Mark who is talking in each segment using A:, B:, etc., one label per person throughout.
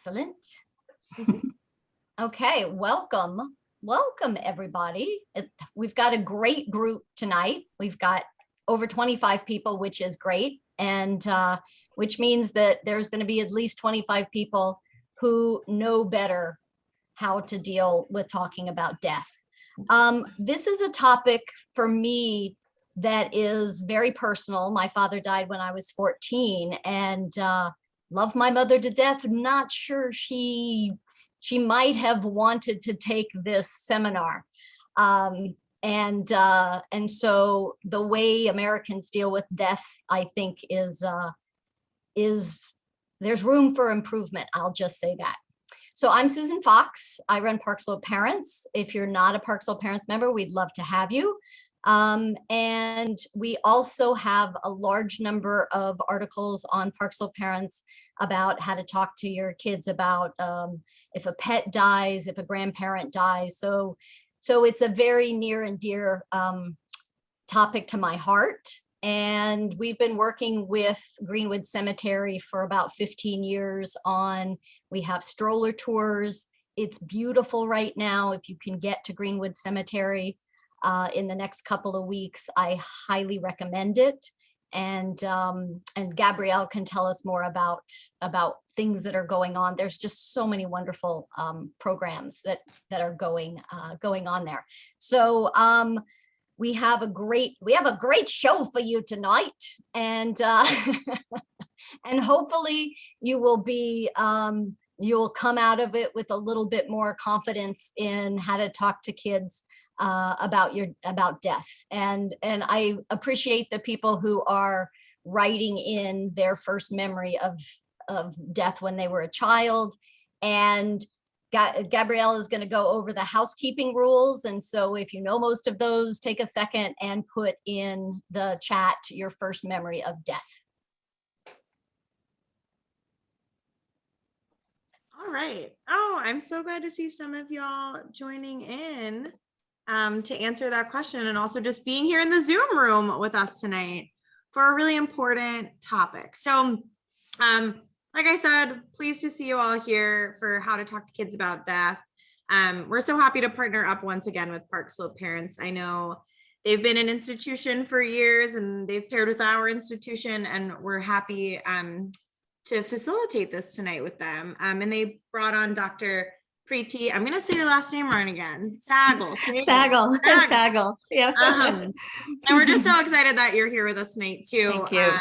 A: Excellent. Okay, welcome. Welcome, everybody. We've got a great group tonight. We've got over 25 people, which is great. And which means that there's going to be at least 25 people who know better how to deal with talking about death. This is a topic for me that is very personal. My father died when I was 14 and loved my mother to death. Not sure she might have wanted to take this seminar. And so the way Americans deal with death, I think is there's room for improvement. I'll just say that. So I'm Susan Fox. I run Park Slope Parents. If you're not a Park Slope Parents member, we'd love to have you. And we also have a large number of articles on Park Slope Parents about how to talk to your kids about if a pet dies, if a grandparent dies. So it's a very near and dear topic to my heart. And we've been working with Greenwood Cemetery for about 15 years we have stroller tours. It's beautiful right now. If you can get to Greenwood Cemetery in the next couple of weeks, I highly recommend it. And Gabrielle can tell us more about things that are going on. There's just so many wonderful programs that are going on there. So we have a great show for you tonight, and and hopefully you will be you'll come out of it with a little bit more confidence in how to talk to kids about death. And I appreciate the people who are writing in their first memory of death when they were a child. And Gabrielle is going to go over the housekeeping rules. And so if you know most of those, take a second and put in the chat your first memory of death.
B: All right. Oh, I'm so glad to see some of y'all joining in to answer that question, and also just being here in the Zoom room with us tonight for a really important topic. So like I said, pleased to see you all here for how to talk to kids about death. We're so happy to partner up once again with Park Slope Parents. I know they've been an institution for years and they've paired with our institution, and we're happy to facilitate this tonight with them. And they brought on Dr. Preeti, I'm going to say your last name wrong again.
C: Saigal. Yeah.
B: And we're just so excited that you're here with us tonight too.
C: Thank you.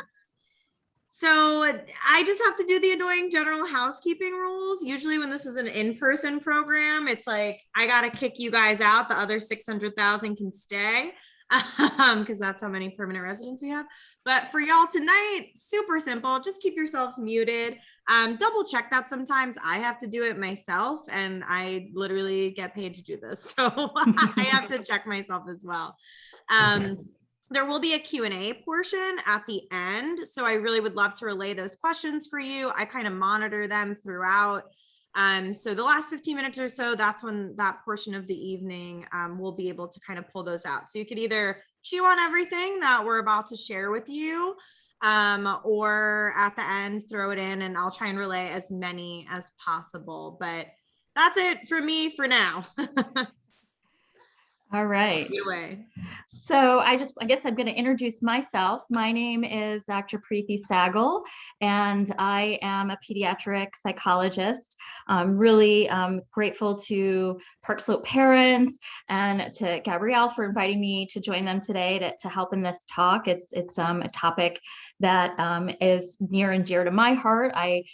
B: So I just have to do the annoying general housekeeping rules. Usually when this is an in-person program, it's like, I got to kick you guys out. The other 600,000 can stay because that's how many permanent residents we have. But for y'all tonight, super simple. Just keep yourselves muted. Double check that sometimes. I have to do it myself, and I literally get paid to do this. So I have to check myself as well. There will be a Q&A portion at the end. So I really would love to relay those questions for you. I kind of monitor them throughout. So the last 15 minutes or so, that's when that portion of the evening we'll be able to kind of pull those out. So you could either chew on everything that we're about to share with you, or at the end, throw it in, and I'll try and relay as many as possible. But that's it for me for now.
C: All right.
B: Anyway.
C: So I guess I'm going to introduce myself. My name is Dr. Preeti Saigal, and I am a pediatric psychologist. I'm really grateful to Park Slope Parents and to Gabrielle for inviting me to join them today to help in this talk. It's a topic that is near and dear to my heart. I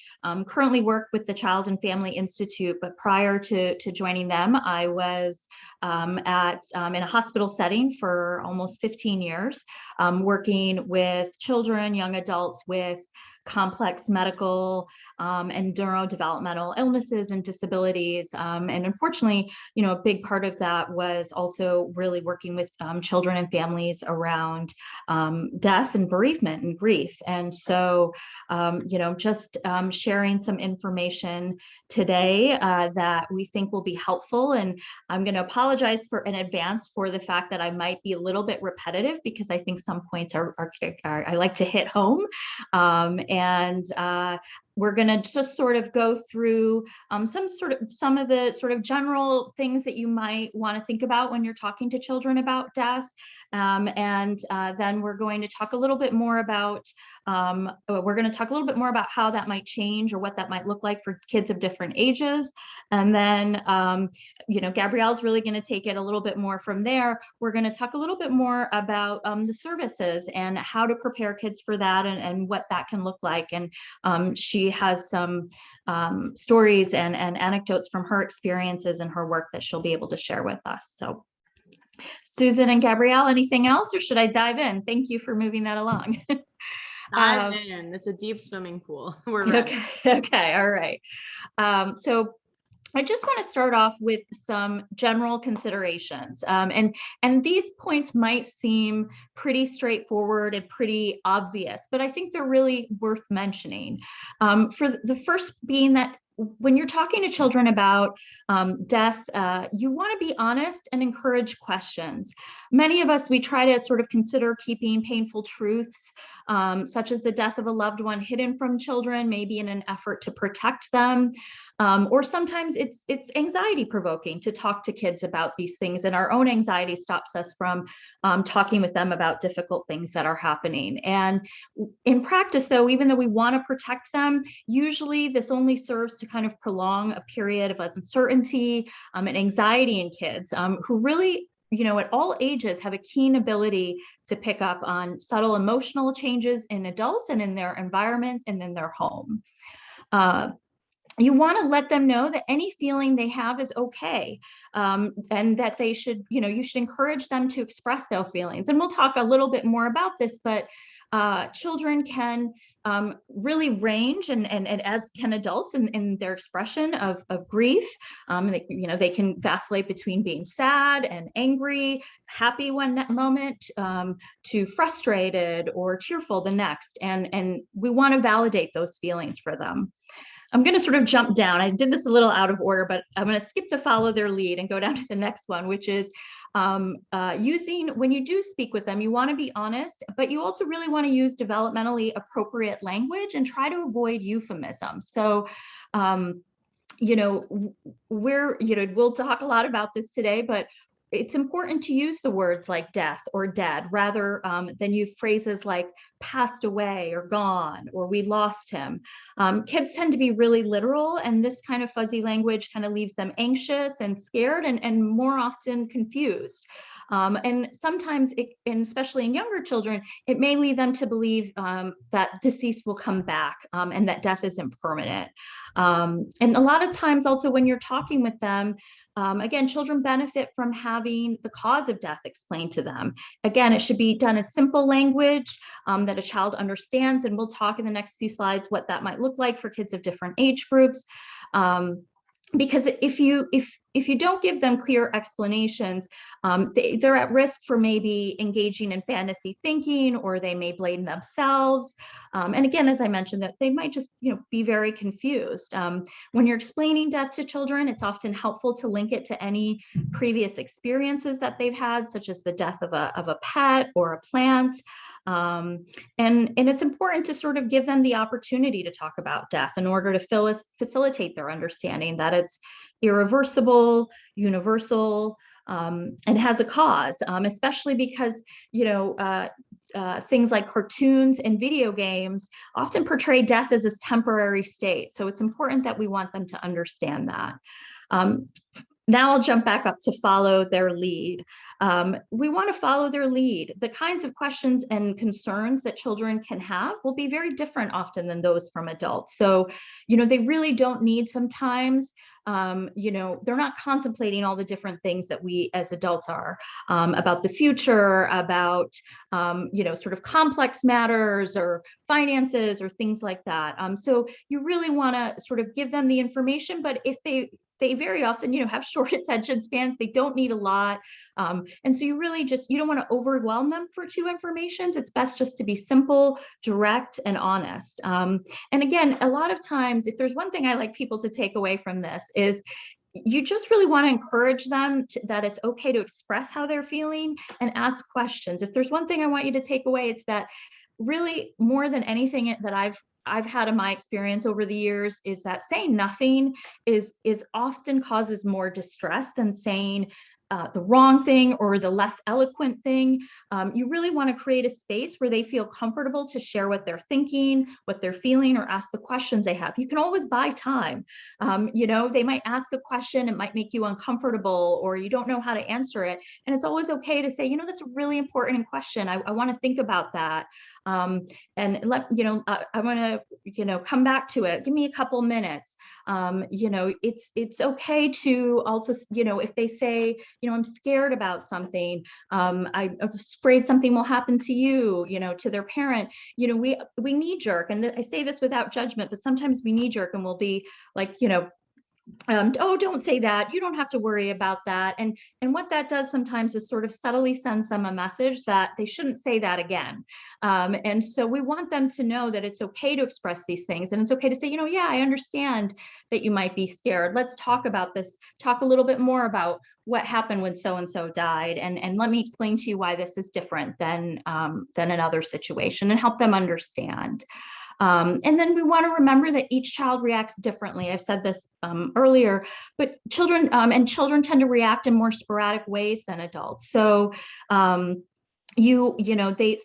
C: currently work with the Child and Family Institute, but prior to joining them, I was in a hospital setting for almost 15 years, working with children, young adults with complex medical and neurodevelopmental illnesses and disabilities. And unfortunately, a big part of that was also really working with children and families around death and bereavement and grief. And so, just sharing some information today that we think will be helpful. And I'm going to apologize in advance for the fact that I might be a little bit repetitive, because I think some points I like to hit home. We're going to just sort of go through some of the sort of general things that you might want to think about when you're talking to children about death. Then we're going to talk a little bit more about how that might change or what that might look like for kids of different ages. And then, Gabrielle's really going to take it a little bit more from there. We're going to talk a little bit more about the services and how to prepare kids for that and what that can look like. And she has some stories and anecdotes from her experiences and her work that she'll be able to share with us. So Susan and Gabrielle, anything else, or should I dive in? Thank you for moving that along.
B: Dive in. It's a deep swimming pool. We're ready.
C: Okay. All right. So I just want to start off with some general considerations. And these points might seem pretty straightforward and pretty obvious, but I think they're really worth mentioning. For the first being that when you're talking to children about death, you want to be honest and encourage questions. Many of us, we try to sort of consider keeping painful truths, such as the death of a loved one, hidden from children, maybe in an effort to protect them. Or sometimes it's anxiety provoking to talk to kids about these things, and our own anxiety stops us from talking with them about difficult things that are happening. And in practice, though, even though we want to protect them, usually this only serves to kind of prolong a period of uncertainty and anxiety in kids who really, at all ages have a keen ability to pick up on subtle emotional changes in adults and in their environment and in their home. You want to let them know that any feeling they have is okay, and that they should, you should encourage them to express their feelings. And we'll talk a little bit more about this, but children can really range, and as can adults in their expression of grief. They can vacillate between being sad and angry, happy one moment, to frustrated or tearful the next. And we want to validate those feelings for them. I'm going to sort of jump down. I did this a little out of order, but I'm going to skip the follow their lead and go down to the next one, which is when you do speak with them, you want to be honest, but you also really want to use developmentally appropriate language and try to avoid euphemisms. So, we'll talk a lot about this today, but it's important to use the words like death or dead rather than use phrases like passed away or gone or we lost him. Kids tend to be really literal, and this kind of fuzzy language kind of leaves them anxious and scared and more often confused. And sometimes, and especially in younger children, it may lead them to believe that deceased will come back and that death isn't permanent. And a lot of times also when you're talking with them, again, children benefit from having the cause of death explained to them. Again, it should be done in simple language that a child understands, and we'll talk in the next few slides what that might look like for kids of different age groups. Because if you don't give them clear explanations, they're at risk for maybe engaging in fantasy thinking, or they may blame themselves. And again, as I mentioned, that they might just be very confused. When you're explaining death to children, it's often helpful to link it to any previous experiences that they've had, such as the death of a pet or a plant. And it's important to sort of give them the opportunity to talk about death in order to facilitate their understanding that it's irreversible, universal, and has a cause, especially because, things like cartoons and video games often portray death as this temporary state. So it's important that we want them to understand that. Now I'll jump back up to follow their lead. We want to follow their lead. The kinds of questions and concerns that children can have will be very different often than those from adults. So, they really don't need sometimes, they're not contemplating all the different things that we as adults are about the future, about, sort of complex matters or finances or things like that. So you really want to sort of give them the information, but if they very often, have short attention spans. They don't need a lot. And so you really you don't want to overwhelm them for too information. It's best just to be simple, direct, and honest. And again, a lot of times, if there's one thing I like people to take away from this is you just really want to encourage them that it's okay to express how they're feeling and ask questions. If there's one thing I want you to take away, it's that really more than anything that I've I've had in my experience over the years is that saying nothing is often causes more distress than saying the wrong thing or the less eloquent thing. You really want to create a space where they feel comfortable to share what they're thinking, what they're feeling, or ask the questions they have. You can always buy time. They might ask a question, it might make you uncomfortable, or you don't know how to answer it. And it's always okay to say, that's a really important question. I want to think about that. And I want to, come back to it. Give me a couple minutes. It's okay to also, if they say, I'm scared about something, I'm afraid something will happen to you, to their parent, we knee jerk. And I say this without judgment, but sometimes we knee jerk and we'll be like, oh, don't say that. You don't have to worry about that. And what that does sometimes is sort of subtly sends them a message that they shouldn't say that again. And so we want them to know that it's okay to express these things. And it's okay to say, yeah, I understand that you might be scared. Let's talk about this, talk a little bit more about what happened when so-and-so died. And let me explain to you why this is different than another situation, and help them understand. And then we want to remember that each child reacts differently. I said this earlier, but children tend to react in more sporadic ways than adults. So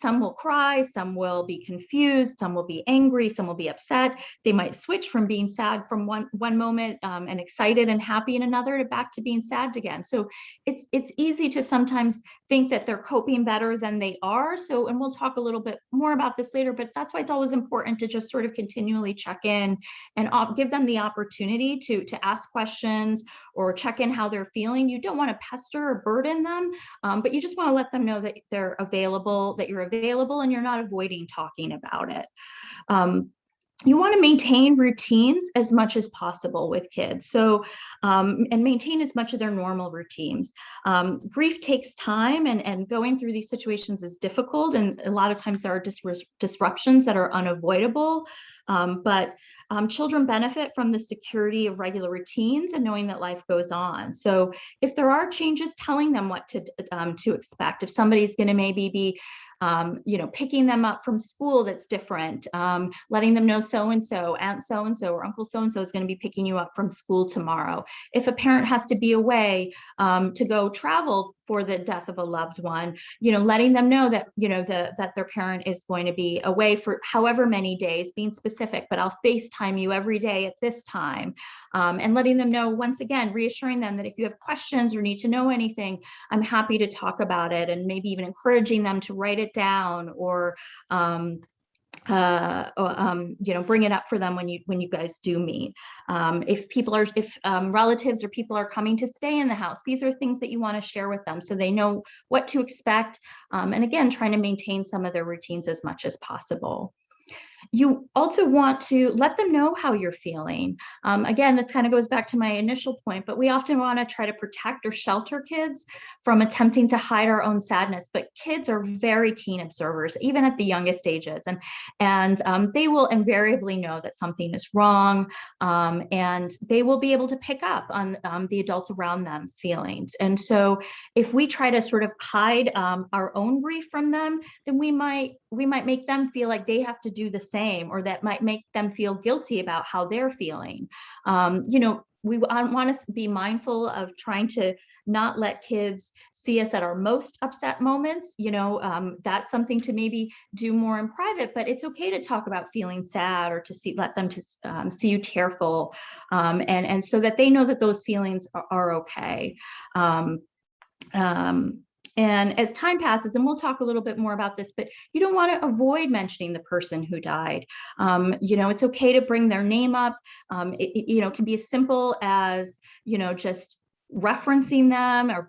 C: some will cry, some will be confused, some will be angry, some will be upset. They might switch from being sad from one moment and excited and happy in another, to back to being sad again. So it's easy to sometimes think that they're coping better than they are. So, and we'll talk a little bit more about this later, but that's why it's always important to just sort of continually check in and give them the opportunity to ask questions or check in how they're feeling. You don't want to pester or burden them, but you just want to let them know that they're available, that you're available, and you're not avoiding talking about it. You want to maintain routines as much as possible with kids. So, and maintain as much of their normal routines. Grief takes time, and going through these situations is difficult. And a lot of times there are disruptions that are unavoidable. But children benefit from the security of regular routines and knowing that life goes on. So if there are changes, telling them what to expect. If somebody's going to maybe be picking them up from school that's different, letting them know so-and-so, Aunt so-and-so, or Uncle so-and-so is going to be picking you up from school tomorrow. If a parent has to be away to go travel for the death of a loved one, letting them know that, that their parent is going to be away for however many days, being specific, but I'll FaceTime you every day at this time. And letting them know, once again, reassuring them that if you have questions or need to know anything, I'm happy to talk about it, and maybe even encouraging them to write it down or bring it up for them when you guys do meet. If relatives or people are coming to stay in the house, these are things that you want to share with them so they know what to expect. And again, trying to maintain some of their routines as much as possible. You also want to let them know how you're feeling. Again, this kind of goes back to my initial point, but we often want to try to protect or shelter kids from attempting to hide our own sadness. But kids are very keen observers, even at the youngest ages, and they will invariably know that something is wrong, and they will be able to pick up on the adults around them's feelings. And so, if we try to sort of hide our own grief from them, then we might make them feel like they have to do the same, or that might make them feel guilty about how they're feeling. We want to be mindful of trying to not let kids see us at our most upset moments. That's something to maybe do more in private, but it's okay to talk about feeling sad, or to let them see you tearful, and so that they know that those feelings are okay. And as time passes, and we'll talk a little bit more about this, but you don't want to avoid mentioning the person who died. It's okay to bring their name up. It can be as simple as, just referencing them, or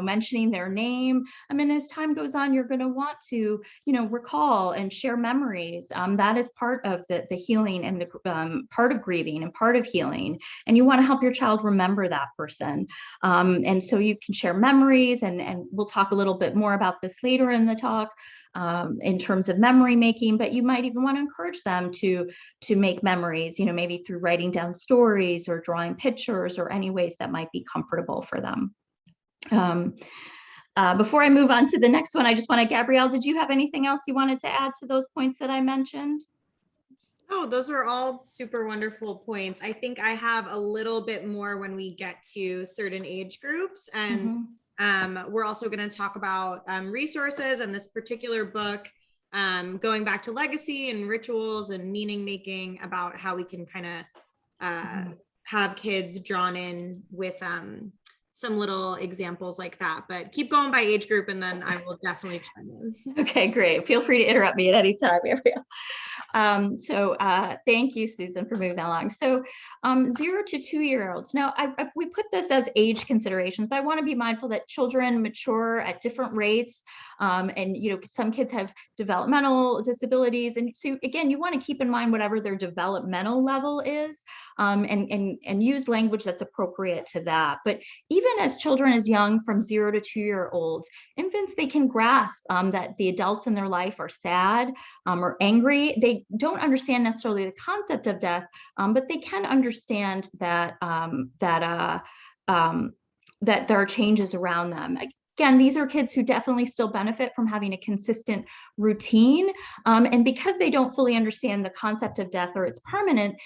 C: mentioning their name. I mean, as time goes on, you're going to want to recall and share memories. That is part of the healing, and the part of grieving and part of healing, and you want to help your child remember that person. And so you can share memories, and we'll talk a little bit more about this later in the talk, in terms of memory making, but you might even want to encourage them to make memories, maybe through writing down stories or drawing pictures, or any ways that might be comfortable for them. Before I move on to the next one, I just want to, Gabrielle, did you have anything else you wanted to add to those points that I mentioned?
B: Oh, those were all super wonderful points. I think I have a little bit more when we get to certain age groups. And we're also going to talk about resources and this particular book, going back to legacy and rituals and meaning making, about how we can kind of have kids drawn in with some little examples like that. But keep going by age group, and then I will definitely chime in.
C: Okay, great. Feel free to interrupt me at any time, Gabrielle. Thank you, Susan, for moving that along. So 0 to 2-year-olds. Now, we put this as age considerations, but I want to be mindful that children mature at different rates. And, some kids have developmental disabilities. And so, again, you want to keep in mind whatever their developmental level is, and use language that's appropriate to that. But even as children as young from 0 to 2-year-olds, infants, they can grasp that the adults in their life are sad or angry. They don't understand necessarily the concept of death, but they can understand that that there are changes around them. Again, these are kids who definitely still benefit from having a consistent routine. And because they don't fully understand the concept of death or its permanence,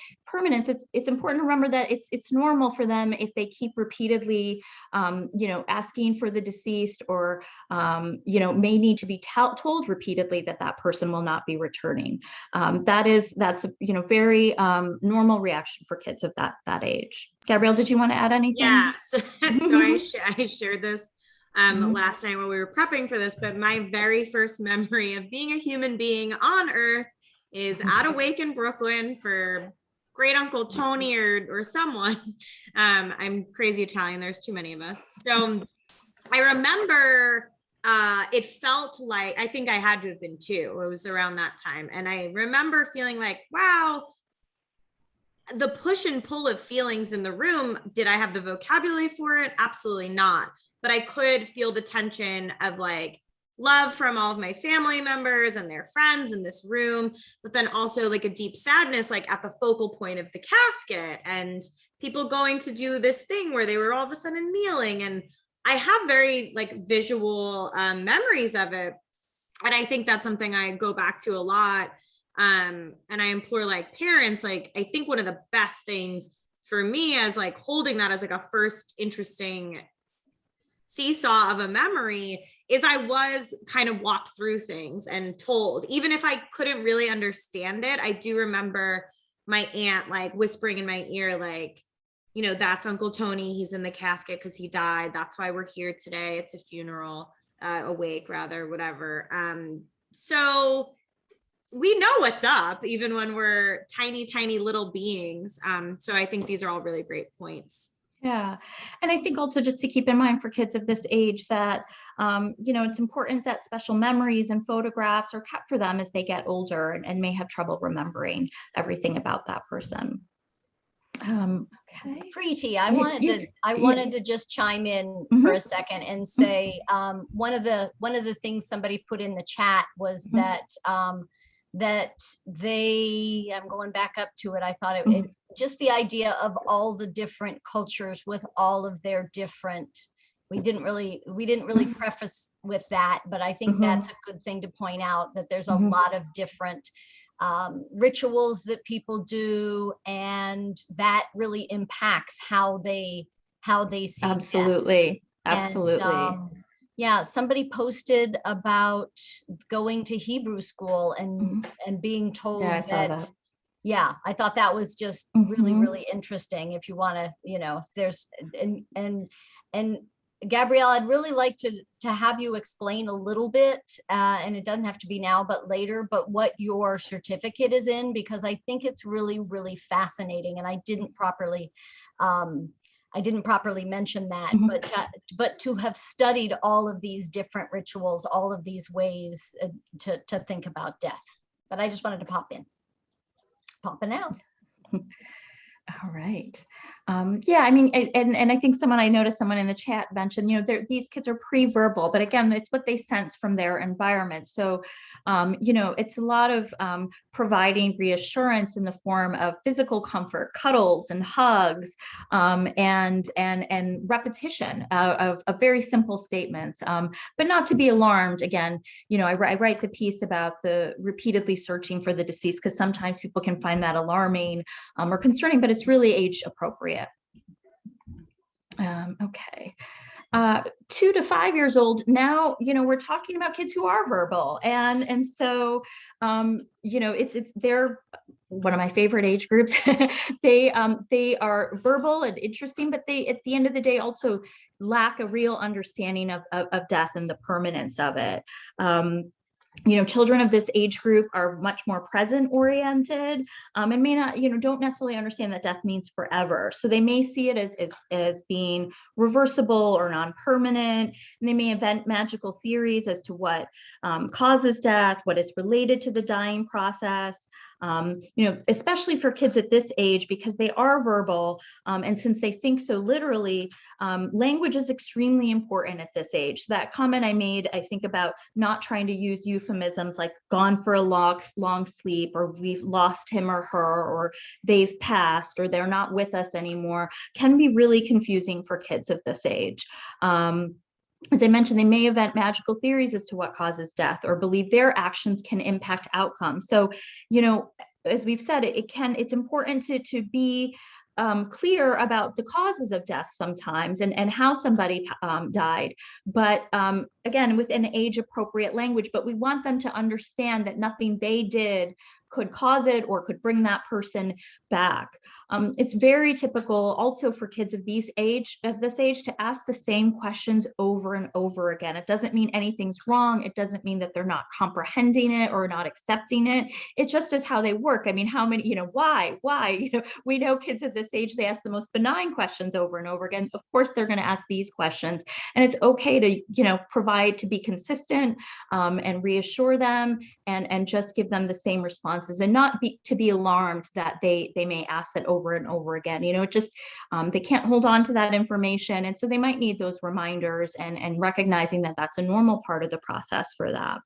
C: it's important to remember that it's normal for them if they keep repeatedly, asking for the deceased, or, may need to be told repeatedly that that person will not be returning. That's a very normal reaction for kids of that age. Gabrielle, did you want to add anything?
B: Yeah, so I shared this last night when we were prepping for this, but my very first memory of being a human being on Earth is at a wake in Brooklyn for great uncle Tony or someone. I'm crazy Italian. There's too many of us. So I remember it felt like, I think I had to have been 2. It was around that time. And I remember feeling like, wow, the push and pull of feelings in the room. Did I have the vocabulary for it? Absolutely not. But I could feel the tension of like love from all of my family members and their friends in this room, but then also like a deep sadness, like at the focal point of the casket, and people going to do this thing where they were all of a sudden kneeling. And I have very like visual memories of it. And I think that's something I go back to a lot. And I implore like parents, like, I think one of the best things for me as like holding that as like a first interesting seesaw of a memory is I was kind of walked through things and told, even if I couldn't really understand it. I do remember my aunt like whispering in my ear, like, that's Uncle Tony. He's in the casket because he died. That's why we're here today. It's a funeral, a wake rather, whatever. So we know what's up, even when we're tiny, tiny little beings. So I think these are all really great points.
C: Yeah. And I think also just to keep in mind for kids of this age that, it's important that special memories and photographs are kept for them as they get older and may have trouble remembering everything about that person. Okay.
A: Preeti, I wanted to just chime in for a second and say, one of the things somebody put in the chat was that I'm going back up to it. I thought it just the idea of all the different cultures with all of their different, we didn't really preface with that, but I think that's a good thing to point out, that there's a lot of different rituals that people do, and that really impacts how they see
C: absolutely
A: death.
C: Absolutely.
A: And, yeah, somebody posted about going to Hebrew school and being told
C: I saw that.
A: Yeah, I thought that was just really, really interesting. If you want to, if there's and Gabrielle, I'd really like to have you explain a little bit, and it doesn't have to be now, but later, but what your certificate is in, because I think it's really, really fascinating, and I didn't properly mention that, but to have studied all of these different rituals, all of these ways to think about death. But I just wanted to pop in out.
C: All right. Yeah, I mean, and I think I noticed someone in the chat mentioned, these kids are pre-verbal, but again, it's what they sense from their environment. So, it's a lot of providing reassurance in the form of physical comfort, cuddles and hugs, and repetition of very simple statements, but not to be alarmed. Again, I write the piece about the repeatedly searching for the deceased, because sometimes people can find that alarming or concerning, but it's really age appropriate. Okay. 2 to 5 years old. Now, we're talking about kids who are verbal. And so, they're one of my favorite age groups. They are verbal and interesting, but they, at the end of the day, also lack a real understanding of death and the permanence of it. Children of this age group are much more present oriented, and may not, don't necessarily understand that death means forever. So they may see it as being reversible or non-permanent, and they may invent magical theories as to what causes death, what is related to the dying process. Especially for kids at this age, because they are verbal, and since they think so literally, language is extremely important at this age. That comment I made, I think, about not trying to use euphemisms like gone for a long sleep, or we've lost him or her, or they've passed, or they're not with us anymore, can be really confusing for kids of this age. As I mentioned, they may invent magical theories as to what causes death, or believe their actions can impact outcomes. So, as we've said, it's important to be clear about the causes of death sometimes, and how somebody died, but again, within age appropriate language. But we want them to understand that nothing they did could cause it or could bring that person back. It's very typical also for kids of this age to ask the same questions over and over again. It doesn't mean anything's wrong. It doesn't mean that they're not comprehending it or not accepting it. It just is how they work. I mean, how many, why? We know kids of this age, they ask the most benign questions over and over again. Of course, they're going to ask these questions, and it's okay to, provide, to be consistent, and reassure them, and just give them the same responses, and not to be alarmed that they may ask that over and over again. They can't hold on to that information, and so they might need those reminders, and recognizing that that's a normal part of the process for that.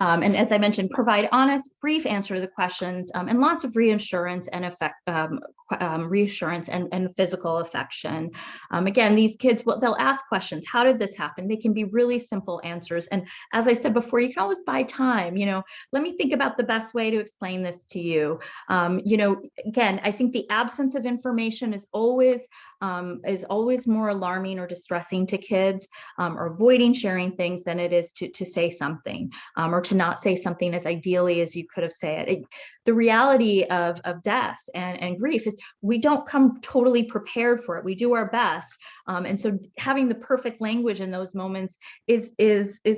C: And as I mentioned, provide honest, brief answer to the questions, and lots of reassurance and reassurance and physical affection. Again, these kids, they'll ask questions. How did this happen? They can be really simple answers. And as I said before, you can always buy time. Let me think about the best way to explain this to you. Again, I think the absence of information is always more alarming or distressing to kids, or avoiding sharing things, than it is to say something, or to not say something as ideally as you could have said it. The reality of death and grief is we don't come totally prepared for it. We do our best. And so having the perfect language in those moments is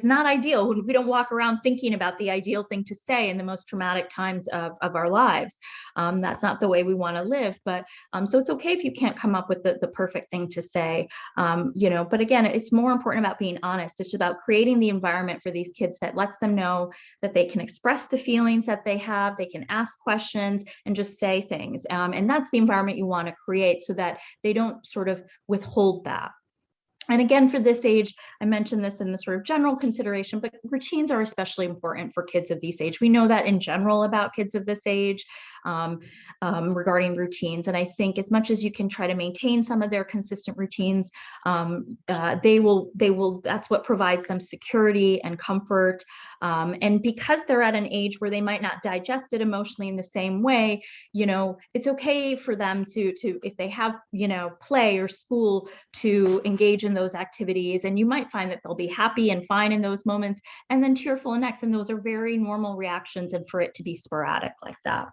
C: not ideal. We don't walk around thinking about the ideal thing to say in the most traumatic times of our lives. That's not the way we want to live. But so it's okay if you can't come up with the perfect thing to say, but again, it's more important about being honest. It's about creating the environment for these kids that lets them know that they can express the feelings that they have, they can ask questions, and just say things. And that's the environment you want to create, so that they don't sort of withhold that. And again, for this age, I mentioned this in the sort of general consideration, but routines are especially important for kids of this age. We know that in general about kids of this age, regarding routines. And I think as much as you can try to maintain some of their consistent routines, they will, that's what provides them security and comfort. And because they're at an age where they might not digest it emotionally in the same way, it's okay for them to if they have, play or school, to engage in those activities. And you might find that they'll be happy and fine in those moments, and then tearful next. And those are very normal reactions, and for it to be sporadic like that.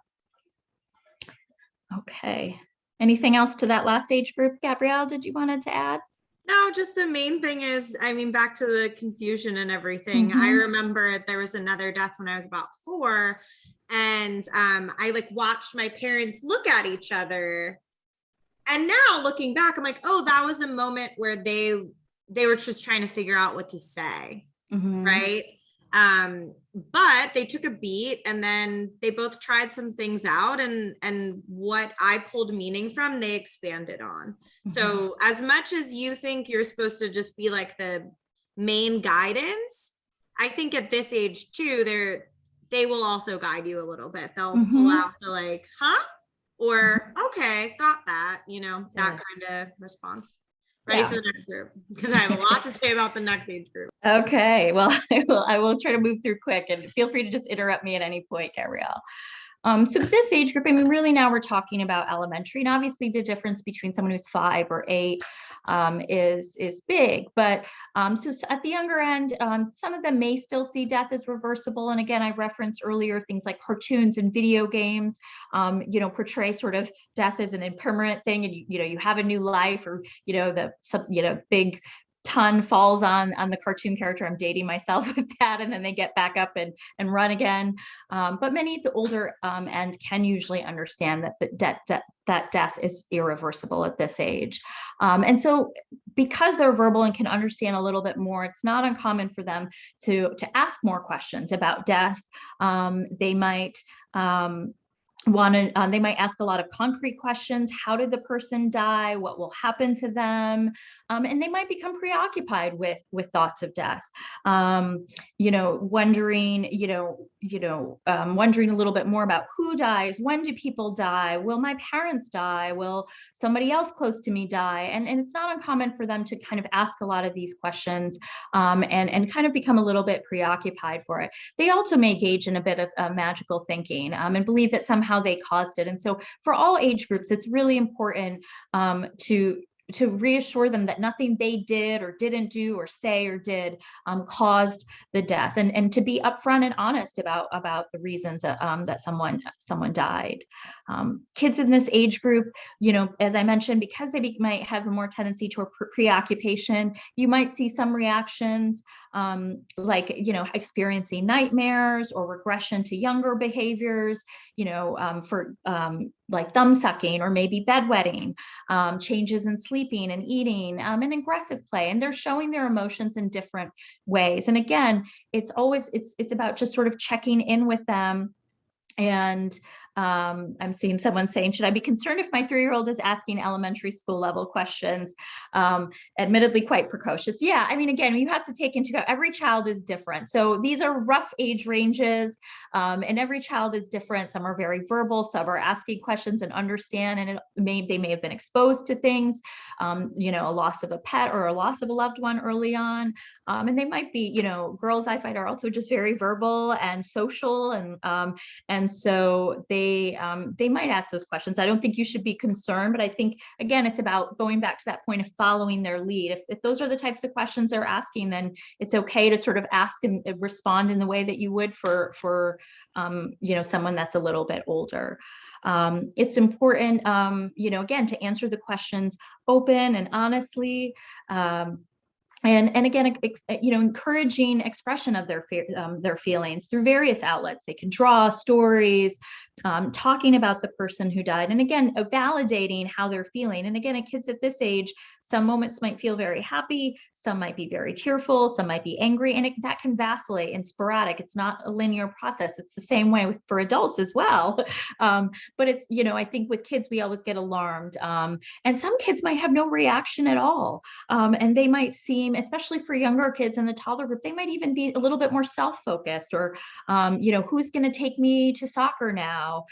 C: Okay. Anything else to that last age group, Gabrielle, did you wanted to add?
B: No, just the main thing is, back to the confusion and everything. I remember there was another death when I was about 4, and I watched my parents look at each other. And now looking back, I'm like, oh, that was a moment where they were just trying to figure out what to say, right? But they took a beat and then they both tried some things out, and what I pulled meaning from, they expanded on. So as much as you think you're supposed to just be like the main guidance, I think at this age too, they will also guide you a little bit. They'll pull out the like, huh? Or okay, got that, that kind of response. Ready for the next group, because I have a lot to say about the next age group.
C: Okay, well, I will try to move through quick, and feel free to just interrupt me at any point, Gabrielle. So this age group, I mean, really now we're talking about elementary, and obviously the difference between someone who's 5 or 8 is big. But so at the younger end, some of them may still see death as reversible. And again, I referenced earlier things like cartoons and video games, portray sort of death as an impermanent thing, and you have a new life, or the big ton falls on the cartoon character. I'm dating myself with that, and then they get back up and run again. But many at the older end can usually understand that death is irreversible at this age. And so because they're verbal and can understand a little bit more, it's not uncommon for them to ask more questions about death. They might they might ask a lot of concrete questions. How did the person die? What will happen to them? And they might become preoccupied with thoughts of death. Wondering a little bit more about who dies, when do people die? Will my parents die? Will somebody else close to me die? And it's not uncommon for them to kind of ask a lot of these questions, and kind of become a little bit preoccupied for it. They also may engage in a bit of magical thinking, and believe that somehow they caused it. And so for all age groups, it's really important to reassure them that nothing they did or didn't do or say or did caused the death, and to be upfront and honest about the reasons that someone died. Kids in this age group, as I mentioned, because they might have a more tendency to a preoccupation, you might see some reactions like experiencing nightmares or regression to younger behaviors, for like thumb sucking or maybe bedwetting, changes in sleeping and eating, and aggressive play. And they're showing their emotions in different ways. And again, it's about just sort of checking in with them. And I'm seeing someone saying, should I be concerned if my 3-year-old is asking elementary school level questions? Admittedly quite precocious. Yeah, I mean, again, you have to take into account every child is different. So these are rough age ranges, and every child is different. Some are very verbal, some are asking questions and understand, and they may have been exposed to things, a loss of a pet or a loss of a loved one early on. And they might be, girls I find are also just very verbal and social, and so they might ask those questions. I don't think you should be concerned, but I think, again, it's about going back to that point of following their lead. If those are the types of questions they're asking, then it's okay to sort of ask and respond in the way that you would for someone that's a little bit older. It's important, again, to answer the questions open and honestly. And again, encouraging expression of their feelings through various outlets. They can draw stories, talking about the person who died, and again, validating how they're feeling. And again, kids at this age, some moments might feel very happy, some might be very tearful, some might be angry, and that can vacillate and sporadic. It's not a linear process. It's the same way for adults as well. But it's, I think with kids, we always get alarmed. And some kids might have no reaction at all. And they might seem, especially for younger kids in the toddler group, they might even be a little bit more self-focused, or, who's going to take me to soccer now?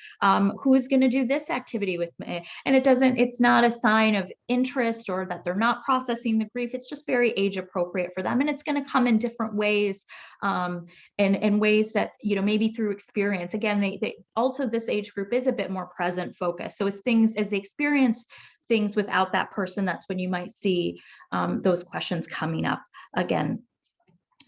C: Who's going to do this activity with me? And it's not a sign of interest or that they're not processing the grief. It's just very age appropriate for them. And it's going to come in different ways, and ways that, maybe through experience. Again, they also, this age group is a bit more present focused. So as they experience things without that person, that's when you might see those questions coming up again.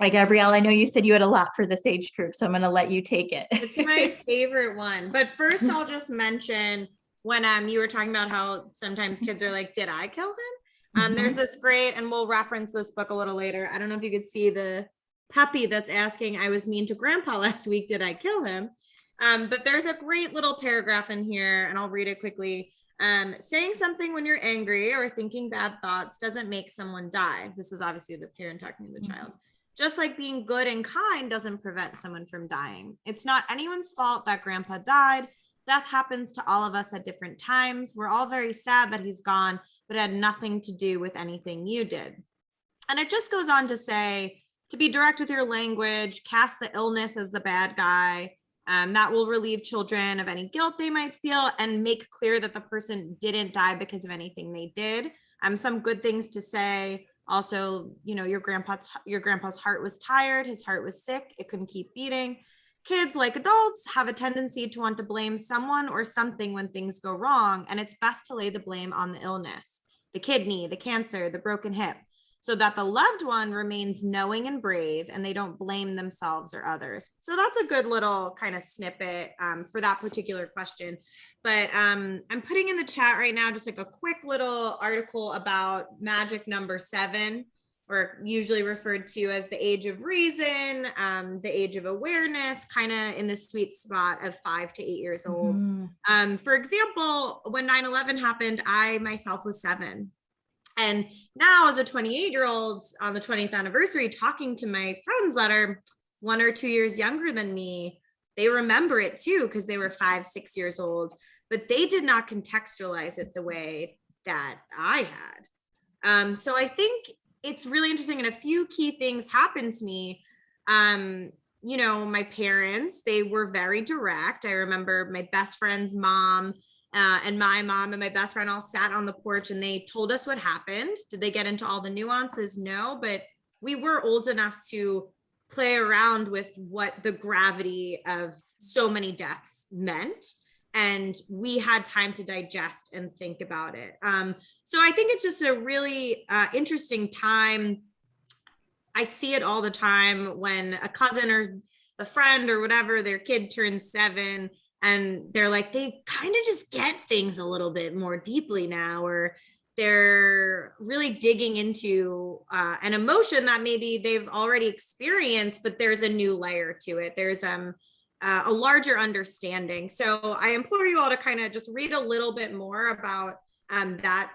C: Like, Gabrielle, I know you said you had a lot for this age group, so I'm going to let you take it.
B: It's my favorite one. But first, I'll just mention when you were talking about how sometimes kids are like, did I kill him? There's this great, and we'll reference this book a little later. I don't know if you could see the puppy that's asking, I was mean to grandpa last week, did I kill him? But there's a great little paragraph in here, and I'll read it quickly. Saying something when you're angry or thinking bad thoughts doesn't make someone die. This is obviously the parent talking to the child. Just like being good and kind doesn't prevent someone from dying. It's not anyone's fault that grandpa died. Death happens to all of us at different times. We're all very sad that he's gone, but it had nothing to do with anything you did. And it just goes on to say, to be direct with your language, cast the illness as the bad guy. That will relieve children of any guilt they might feel and make clear that the person didn't die because of anything they did. Some good things to say. Also, you know, your grandpa's heart was tired. His heart was sick. It couldn't keep beating. Kids, like adults, have a tendency to want to blame someone or something when things go wrong. And it's best to lay the blame on the illness, the kidney, the cancer, the broken hip, so that the loved one remains knowing and brave and they don't blame themselves or others. So that's a good little kind of snippet for that particular question. But I'm putting in the chat right now just like a quick little article about magic number 7, or usually referred to as the age of reason, the age of awareness, kind of in the sweet spot of 5 to 8 years old. For example, when 9/11 happened, I myself was 7. And now as a 28-year-old on the 20th anniversary, talking to my friends that are 1 or 2 years younger than me, they remember it too, because they were 5, 6 years old, but they did not contextualize it the way that I had. So I think it's really interesting. And a few key things happened to me. You know, my parents, they were very direct. I remember my best friend's mom and my mom and my best friend all sat on the porch and they told us what happened. Did they get into all the nuances? No, but we were old enough to play around with what the gravity of so many deaths meant. And we had time to digest and think about it. So I think it's just a really interesting time. I see it all the time when a cousin or a friend or whatever, their kid turns 7 and they're like, they kind of just get things a little bit more deeply now, or they're really digging into an emotion that maybe they've already experienced, but there's a new layer to it. There's a larger understanding. So I implore you all to kind of just read a little bit more about that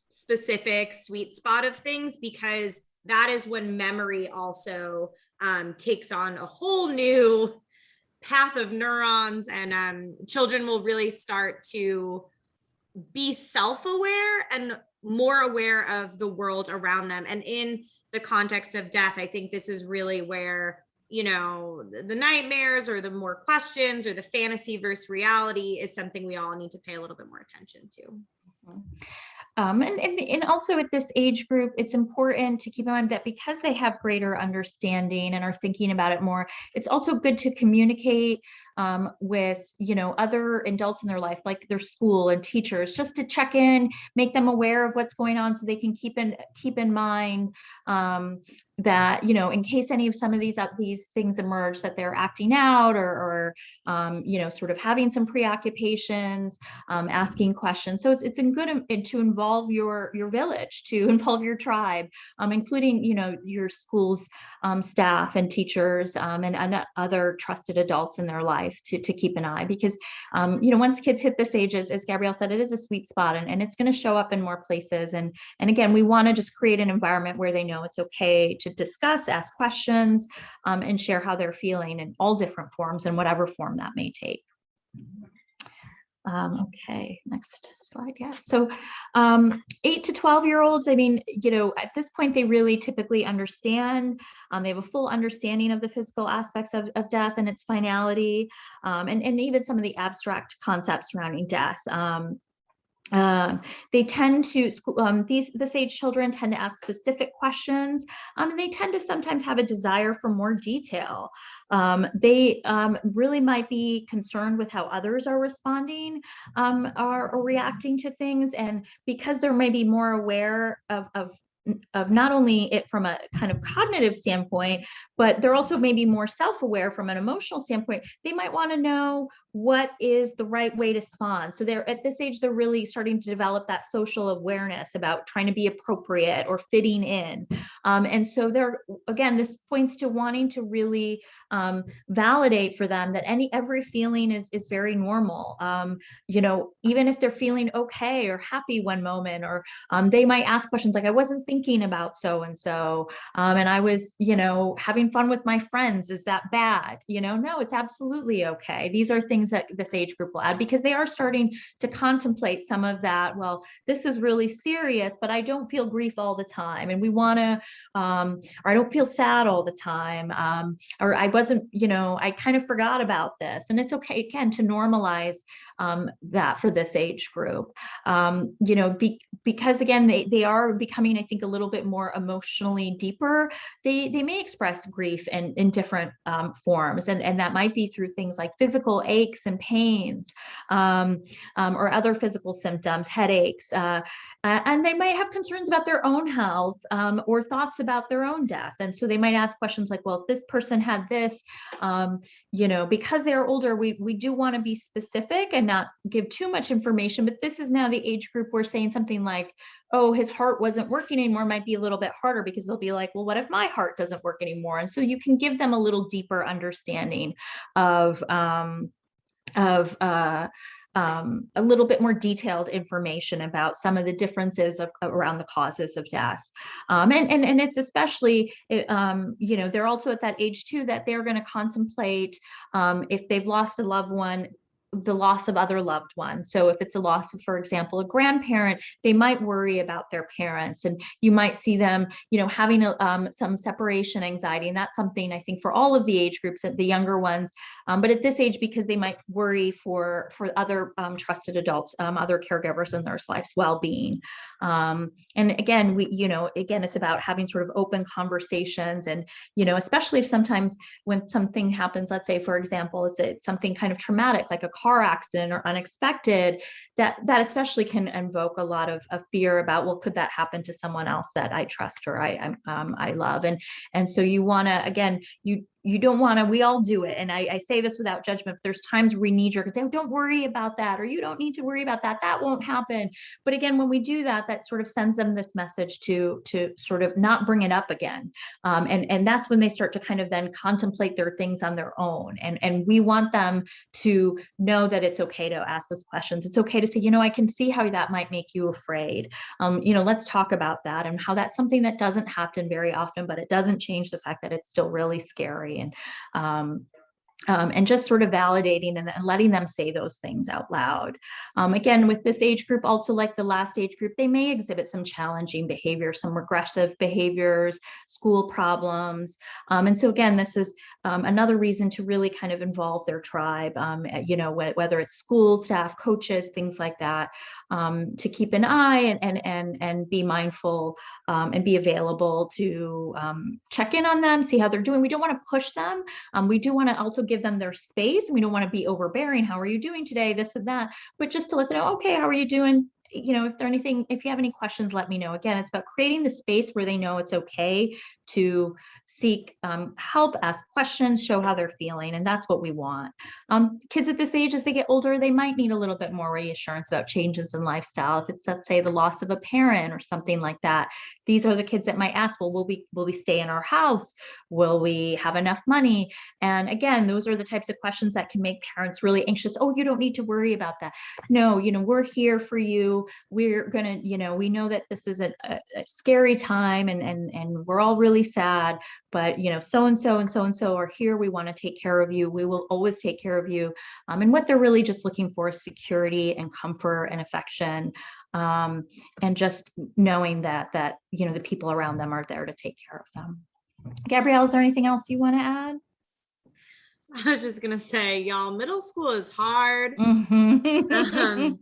B: specific sweet spot of things, because that is when memory also takes on a whole new path of neurons, and children will really start to be self-aware and more aware of the world around them. And in the context of death, I think this is really where, you know, the nightmares or the more questions or the fantasy versus reality is something we all need to pay a little bit more attention to.
C: And also at this age group, it's important to keep in mind that because they have greater understanding and are thinking about it more, it's also good to communicate with, you know, other adults in their life, like their school and teachers, just to check in, make them aware of what's going on, so they can keep in mind that, you know, in case any of some of these things emerge, that they're acting out or you know, sort of having some preoccupations, asking questions. So it's good to involve your village, to involve your tribe, including, you know, your school's staff and teachers and other trusted adults in their life to keep an eye, because you know, once kids hit this age, as Gabrielle said, it is a sweet spot, and it's going to show up in more places. And again, we want to just create an environment where they know it's okay to discuss, ask questions, and share how they're feeling in all different forms, and whatever form that may take. Okay, next slide. Yeah. So 8 to 12-year-olds, I mean, you know, at this point, they really typically understand, they have a full understanding of the physical aspects of death and its finality, and even some of the abstract concepts surrounding death. They tend to, this age children tend to ask specific questions, and they tend to sometimes have a desire for more detail. They really might be concerned with how others are responding or reacting to things, and because they're maybe more aware of not only it from a kind of cognitive standpoint, but they're also maybe more self-aware from an emotional standpoint, they might want to know what is the right way to respond. So they're at this age, they're really starting to develop that social awareness about trying to be appropriate or fitting in. And so they're, again, this points to wanting to really validate for them that every feeling is very normal. Even if they're feeling okay or happy one moment, or they might ask questions like, I wasn't thinking about so-and-so, and I was, having fun with my friends. Is that bad? No, it's absolutely okay. These are things that this age group will add, because they are starting to contemplate some of that. Well, this is really serious, but I don't feel grief all the time. And we want to, or I don't feel sad all the time. Or I wasn't, I kind of forgot about this. And it's okay, again, to normalize that for this age group, because again, they are becoming, I think, a little bit more emotionally deeper. They may express grief in different forms, and that might be through things like physical aches and pains, or other physical symptoms, headaches, and they might have concerns about their own health, or thoughts about their own death. And so they might ask questions like, well, if this person had this, because they're older, we do want to be specific and not give too much information, but this is now the age group where saying something like, oh, his heart wasn't working anymore, might be a little bit harder, because they'll be like, well, what if my heart doesn't work anymore? And so you can give them a little deeper understanding of a little bit more detailed information about some of the differences around the causes of death. And it's especially, they're also at that age too, that they're going to contemplate, if they've lost a loved one, the loss of other loved ones. So if it's a loss of, for example, a grandparent, they might worry about their parents, and you might see them, having some separation anxiety. And that's something I think for all of the age groups, the younger ones, but at this age, because they might worry for other trusted adults, other caregivers in their life's well-being. And again, it's about having sort of open conversations, and, especially if sometimes when something happens, let's say, for example, it's something kind of traumatic, like a car accident or unexpected, that especially can invoke a lot of fear about, well, could that happen to someone else that I trust or I love? And so you want to, again, you don't want to, we all do it. And I say this without judgment, but there's times where we need your, say, oh, don't worry about that, or you don't need to worry about that. That won't happen. But again, when we do that, that sort of sends them this message to sort of not bring it up again. And that's when they start to kind of then contemplate their things on their own. And we want them to know that it's okay to ask those questions. It's okay to say, I can see how that might make you afraid. Let's talk about that, and how that's something that doesn't happen very often, but it doesn't change the fact that it's still really scary. And just sort of validating and letting them say those things out loud. Again, with this age group, also like the last age group, they may exhibit some challenging behaviors, some regressive behaviors, school problems. And so again, this is another reason to really kind of involve their tribe, whether it's school staff, coaches, things like that, to keep an eye and be mindful, and be available to check in on them, see how they're doing. We don't want to push them. We do want to also give them their space. We don't want to be overbearing. How are you doing today? This and that, but just to let them know, okay, how are you doing? If you have any questions, let me know. Again, it's about creating the space where they know it's okay to seek help, ask questions, show how they're feeling. And that's what we want. Kids at this age, as they get older, they might need a little bit more reassurance about changes in lifestyle. If it's, let's say, the loss of a parent or something like that, these are the kids that might ask, well, will we stay in our house? Will we have enough money? And again, those are the types of questions that can make parents really anxious. Oh, you don't need to worry about that. No, we're here for you. We're gonna, we know that this is a scary time, and we're all really sad, but so-and-so and so-and-so are here. We want to take care of you. We will always take care of you. And what they're really just looking for is security and comfort and affection, and just knowing that the people around them are there to take care of them. Gabrielle, is there anything else you want to add?
B: I was just gonna say, y'all, middle school is hard.
C: Mm-hmm.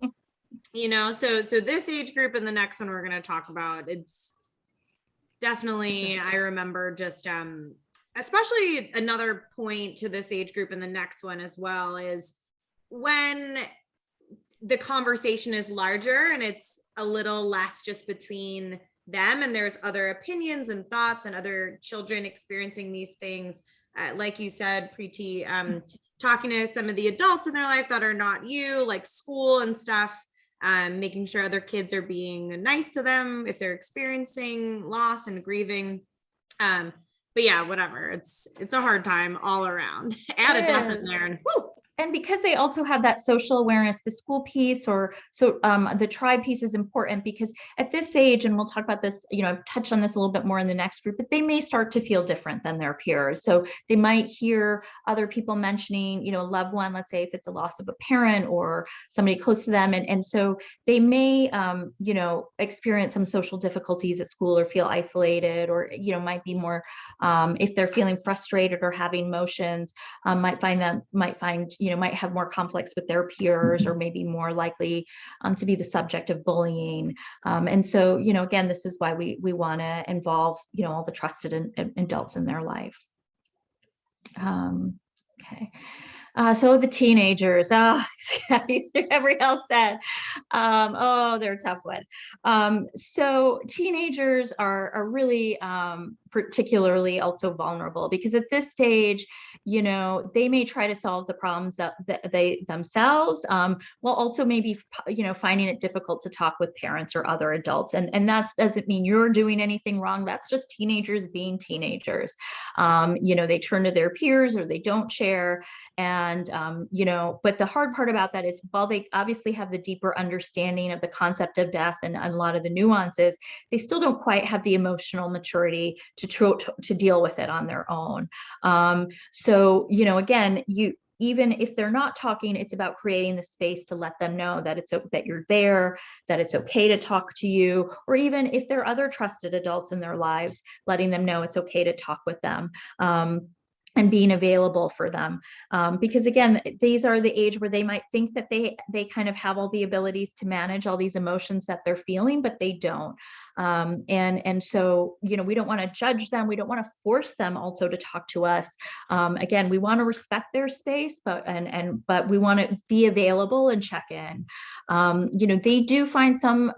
B: So this age group and the next one we're gonna talk about, it's definitely, I remember just especially another point to this age group and the next one as well is when the conversation is larger and it's a little less just between them and there's other opinions and thoughts and other children experiencing these things. Like you said, Preeti, talking to some of the adults in their life that are not you, like school and stuff, making sure other kids are being nice to them if they're experiencing loss and grieving. But yeah, whatever. It's a hard time all around. Add a death in there and whoo.
C: And because they also have that social awareness, the school piece or the tribe piece is important, because at this age, and we'll talk about this, I've touched on this a little bit more in the next group, but they may start to feel different than their peers. So they might hear other people mentioning, a loved one, let's say if it's a loss of a parent or somebody close to them. And so they may, experience some social difficulties at school or feel isolated, or, might be more, if they're feeling frustrated or having emotions, might have more conflicts with their peers, or maybe more likely to be the subject of bullying. And so, again, this is why we want to involve, all the trusted adults in their life. Okay. So the teenagers, Gabrielle said, they're a tough one. So teenagers are really particularly also vulnerable, because at this stage, they may try to solve the problems that they themselves, while also maybe, finding it difficult to talk with parents or other adults. And that doesn't mean you're doing anything wrong. That's just teenagers being teenagers. They turn to their peers or they don't share. And, but the hard part about that is, while they obviously have the deeper understanding of the concept of death and a lot of the nuances, they still don't quite have the emotional maturity to deal with it on their own. So, again, even if they're not talking, it's about creating the space to let them know that that you're there, that it's okay to talk to you, or even if there are other trusted adults in their lives, letting them know it's okay to talk with them. And being available for them. Because again, these are the age where they might think that they kind of have all the abilities to manage all these emotions that they're feeling, but they don't. And so, we don't want to judge them. We don't want to force them also to talk to us. Again, we want to respect their space, but we want to be available and check in. They do find some,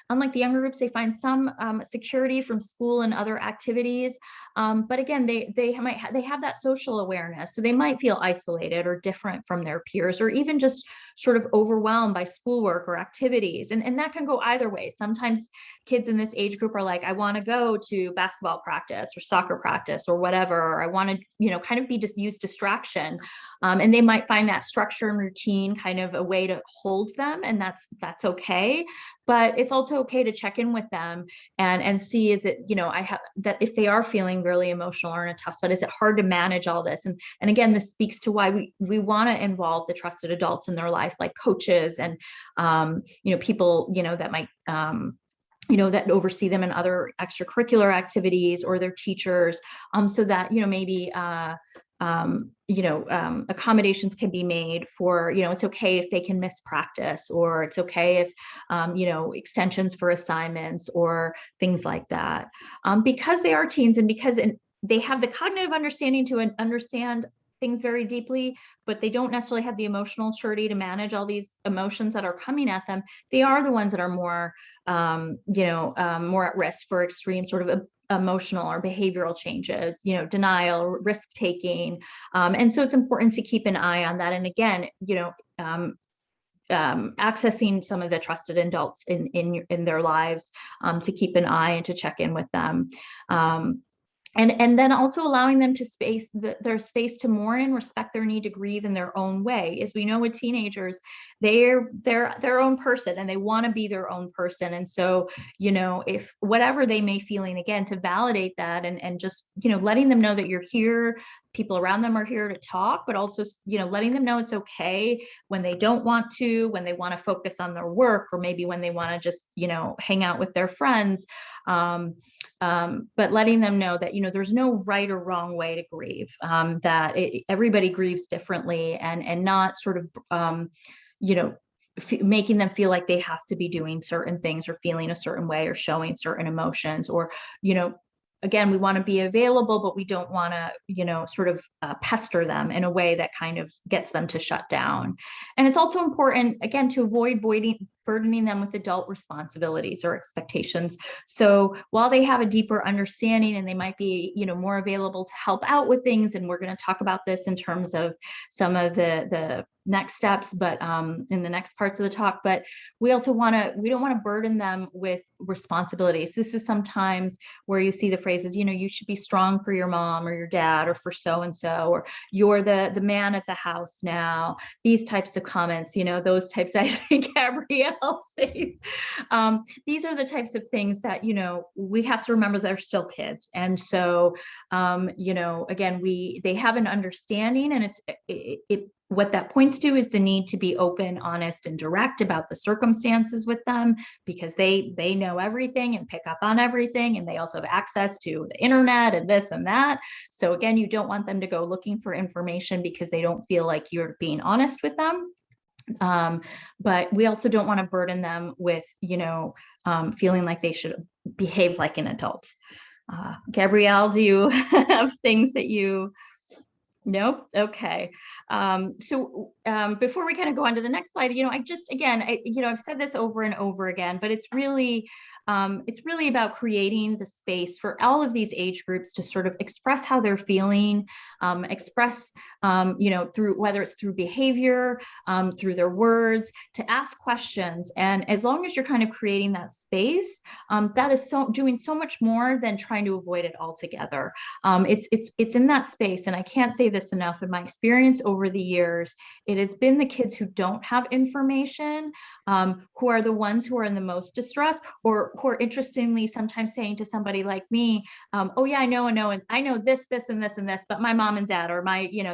C: unlike the younger groups, they find some security from school and other activities. But again, they have that social awareness, so they might feel isolated or different from their peers, or even just sort of overwhelmed by schoolwork or activities. And that can go either way. Sometimes kids in this age group are like, I want to go to basketball practice or soccer practice or whatever, or I want to, kind of use distraction. And they might find that structure and routine kind of a way to hold them, and that's okay. But it's also okay to check in with them and see, is it, I have that if they are feeling really emotional or in a tough spot, is it hard to manage all this? And again, this speaks to why we want to involve the trusted adults in their life, like coaches and, people, that might, that oversee them in other extracurricular activities, or their teachers, so that, maybe, accommodations can be made for, it's okay if they can miss practice, or it's okay if, extensions for assignments or things like that. Because they are teens, and because they have the cognitive understanding to understand things very deeply, but they don't necessarily have the emotional maturity to manage all these emotions that are coming at them. They are the ones that are more, more at risk for extreme sort of emotional or behavioral changes, denial, risk taking. And so it's important to keep an eye on that. And again, accessing some of the trusted adults in their lives, to keep an eye and to check in with them. And then also allowing them to their space to mourn and respect their need to grieve in their own way. As we know with teenagers, they're their own person, and they want to be their own person. And so, if whatever they may feeling, again, to validate that and just, letting them know that you're here, people around them are here to talk, but also, letting them know it's okay when they don't want to, when they want to focus on their work, or maybe when they want to just, hang out with their friends. But letting them know that, there's no right or wrong way to grieve, that everybody grieves differently, and not sort of, making them feel like they have to be doing certain things or feeling a certain way or showing certain emotions, or, again, we want to be available, but we don't want to, sort of pester them in a way that kind of gets them to shut down. And it's also important, again, to avoid burdening them with adult responsibilities or expectations. So while they have a deeper understanding and they might be, more available to help out with things, and we're going to talk about this in terms of some of the next steps, but in the next parts of the talk, but we don't want to burden them with responsibilities. This is sometimes where you see the phrases, you should be strong for your mom or your dad or for so-and-so, or you're the man at the house now, these types of comments, those types I think Gabrielle says. These are the types of things that, we have to remember they're still kids. And so, again, they have an understanding, and what that points to is the need to be open, honest, and direct about the circumstances with them, because they know everything and pick up on everything, and they also have access to the internet and this and that. So again, you don't want them to go looking for information because they don't feel like you're being honest with them. But we also don't want to burden them with, feeling like they should behave like an adult. Gabrielle, do you have things that you... Nope. Okay. So before we kind of go on to the next slide, I've said this over and over again, but it's really about creating the space for all of these age groups to sort of express how they're feeling, express, through, whether it's through behavior, through their words, to ask questions. And as long as you're kind of creating that space, that is doing so much more than trying to avoid it altogether. It's in that space, and I can't say this enough. In my experience over the years, it has been the kids who don't have information, who are the ones who are in the most distress, or who are interestingly sometimes saying to somebody like me, oh yeah, I know this, and this, and this, but my mom and dad, or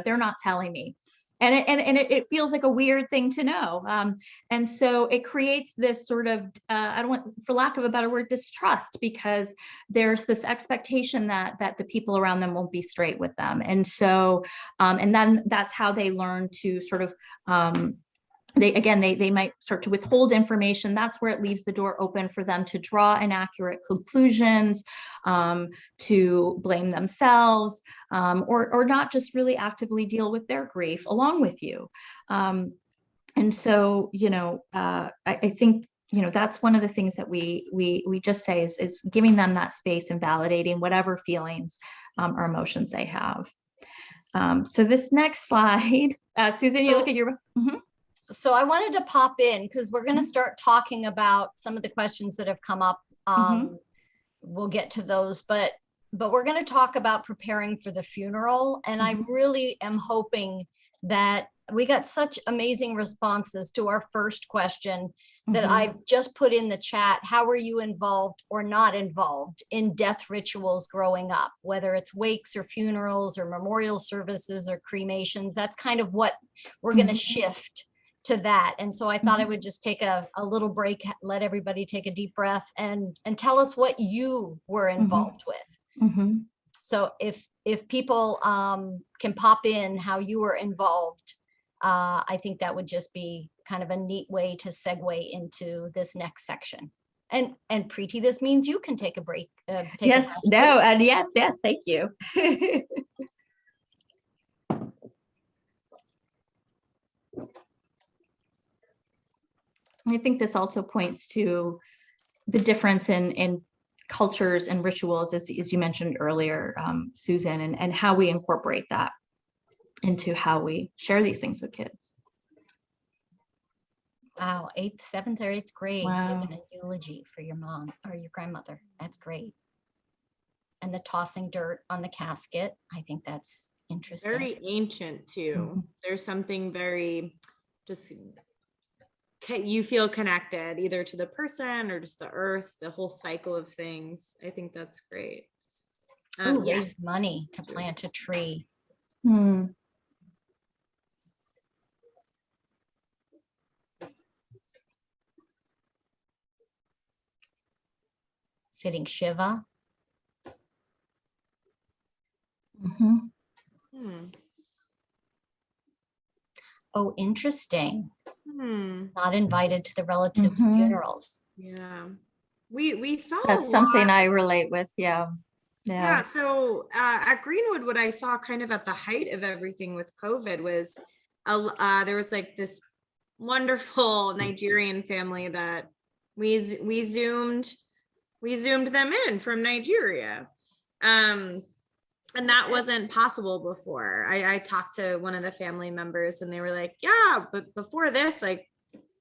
C: they're not telling me. And it feels like a weird thing to know. And so it creates this sort of, I don't want, for lack of a better word, distrust, because there's this expectation that the people around them won't be straight with them. And so, and then that's how they learn to sort of, they might start to withhold information. That's where it leaves the door open for them to draw inaccurate conclusions, to blame themselves, or not just really actively deal with their grief along with you. And so, I think, that's one of the things that we just say is giving them that space and validating whatever feelings or emotions they have. So this next slide, Susan, you look at your... Mm-hmm.
A: So I wanted to pop in because we're going to start talking about some of the questions that have come up. We'll get to those, but we're going to talk about preparing for the funeral. And I really am hoping that we got such amazing responses to our first question that I've just put in the chat. How were you involved or not involved in death rituals growing up, whether it's wakes or funerals or memorial services or cremations? That's kind of what we're going to shift to that. And so I thought I would just take a little break, let everybody take a deep breath and tell us what you were involved with. So if people can pop in how you were involved, I think that would just be kind of a neat way to segue into this next section. And Preeti, this means you can take a break.
C: Yes, thank you. I think this also points to the difference in cultures and rituals, as you mentioned earlier, Susan, and how we incorporate that into how we share these things with kids.
A: Wow, 8th, 7th, or 8th grade,
C: Wow.
A: giving a eulogy for your mom or your grandmother. That's great. And the tossing dirt on the casket, I think that's interesting.
B: Very ancient too. There's something very just... you feel connected either to the person or just the earth, the whole cycle of things. I think that's great.
A: Raise money to plant a tree. Sitting Shiva. Oh, interesting. Not invited to the relatives' funerals.
B: Yeah, we saw
C: that's something I relate with. Yeah.
B: So at Greenwood, what I saw kind of at the height of everything with COVID was there was like this wonderful Nigerian family that we zoomed them in from Nigeria. And that wasn't possible before. I talked to one of the family members and they were like, yeah, but before this, like,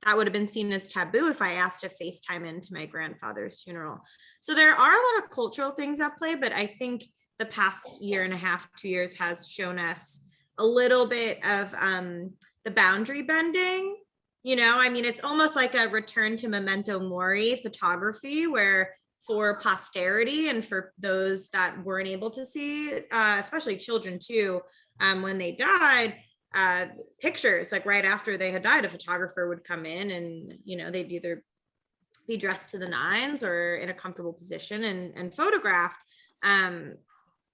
B: that would have been seen as taboo if I asked to FaceTime into my grandfather's funeral. So there are a lot of cultural things at play, but I think the past year and a half, 2 years has shown us a little bit of the boundary bending. You know, I mean, it's almost like a return to memento mori photography, where for posterity and for those that weren't able to see, especially children too, when they died, pictures, like right after they had died, a photographer would come in and, you know, they'd either be dressed to the nines or in a comfortable position and photographed. And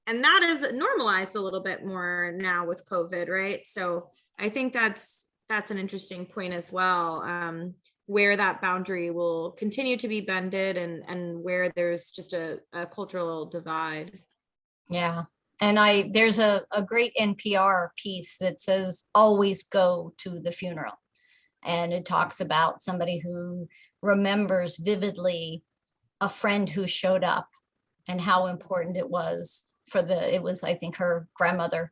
B: that is normalized a little bit more now with COVID, right? So I think that's an interesting point as well, where that boundary will continue to be bended and where there's just a cultural divide.
A: Yeah. And there's a great NPR piece that says, always go to the funeral. And it talks about somebody who remembers vividly a friend who showed up and how important it was it was, I think, her grandmother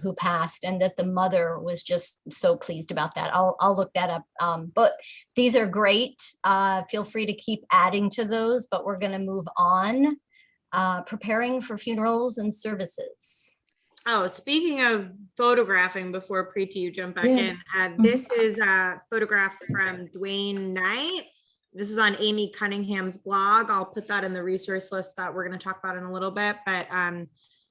A: who passed, and that the mother was just so pleased about that. I'll look that up. But these are great. Feel free to keep adding to those, but we're going to move on. Preparing for funerals and services.
B: Oh, speaking of photographing, before Preeti, you jump back in, this is a photograph from Dwayne Knight. This is on Amy Cunningham's blog. I'll put that in the resource list that we're going to talk about in a little bit. But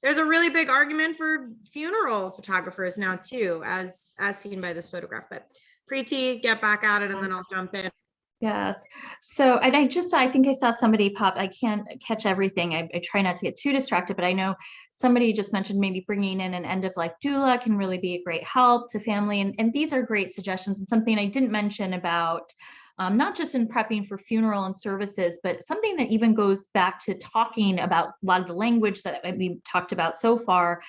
B: there's a really big argument for funeral photographers now too, as seen by this photograph. But Preeti, get back at it and then I'll jump in.
C: Yes. So, and I think I saw somebody pop, I can't catch everything. I try not to get too distracted, but I know somebody just mentioned maybe bringing in an end of life doula can really be a great help to family. And these are great suggestions, and something I didn't mention about not just in prepping for funeral and services, but something that even goes back to talking about a lot of the language that we talked about so far.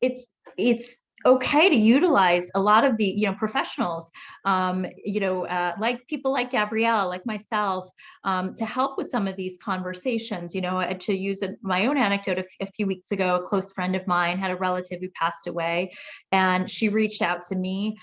C: It's okay to utilize a lot of the, professionals, like people like Gabrielle, like myself, to help with some of these conversations. To use my own anecdote, a few weeks ago, a close friend of mine had a relative who passed away, and she reached out to me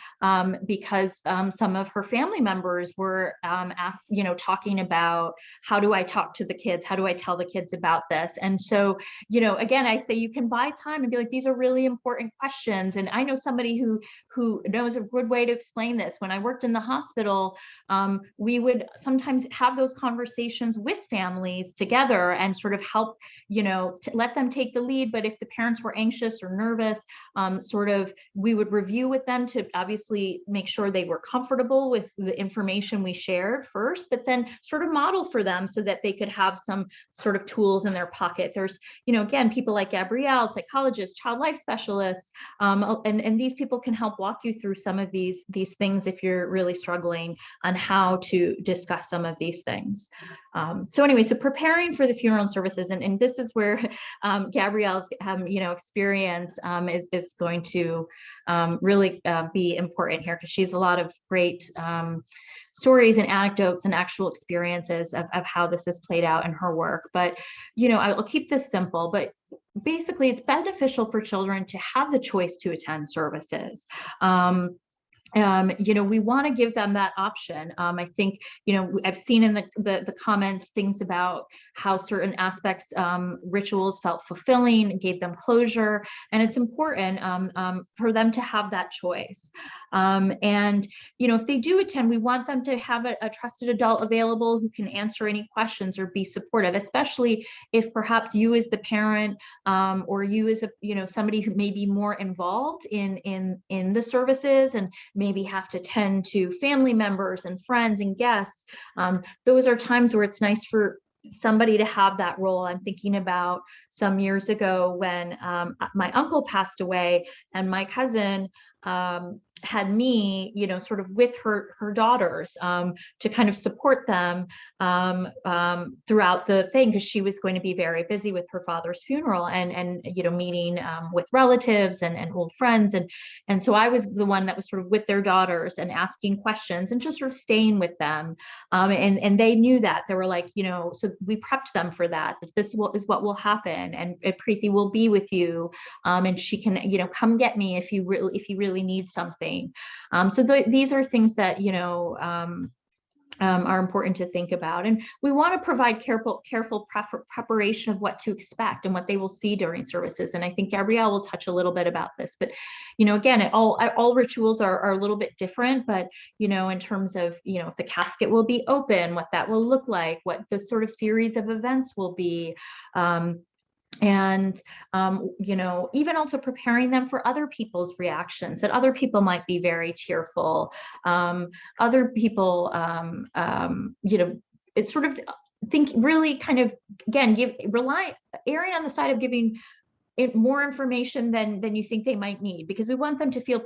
C: because some of her family members were asked, talking about, how do I talk to the kids? How do I tell the kids about this? And so, again, I say you can buy time and be like, these are really important questions. And I know somebody who knows a good way to explain this. When I worked in the hospital, we would sometimes have those conversations with families together and sort of help, to let them take the lead. But if the parents were anxious or nervous, we would review with them to obviously make sure they were comfortable with the information we shared first, but then sort of model for them so that they could have some sort of tools in their pocket. There's, again, people like Gabrielle, psychologists, child life specialists, and these people can help walk you through some of these things if you're really struggling on how to discuss some of these things. So anyway, so preparing for the funeral and services, and this is where Gabrielle's experience is going to really be important here, because she's a lot of great stories and anecdotes and actual experiences of how this has played out in her work. But I'll keep this simple, but basically it's beneficial for children to have the choice to attend services. We want to give them that option. I think, I've seen in the comments things about how certain aspects, rituals felt fulfilling, gave them closure, and it's important for them to have that choice. If they do attend, we want them to have a trusted adult available who can answer any questions or be supportive, especially if perhaps you as the parent, or you as somebody who may be more involved in the services and maybe have to tend to family members and friends and guests. Those are times where it's nice for somebody to have that role. I'm thinking about some years ago when my uncle passed away, and my cousin had me, sort of with her daughters, to kind of support them throughout the thing, because she was going to be very busy with her father's funeral and meeting with relatives and old friends, and so I was the one that was sort of with their daughters and asking questions and just sort of staying with them, and they knew that. They were like, so we prepped them for that this is what will happen, and Preeti will be with you, and she can come get me if you really need something. So these are things that are important to think about, and we want to provide careful preparation of what to expect and what they will see during services. And I think Gabrielle will touch a little bit about this, but again, all rituals are a little bit different, but in terms of if the casket will be open, what that will look like, what the sort of series of events will be, and even also preparing them for other people's reactions, that other people might be very cheerful, other people it's sort of think really kind of, again, erring on the side of giving it more information than you think they might need, because we want them to feel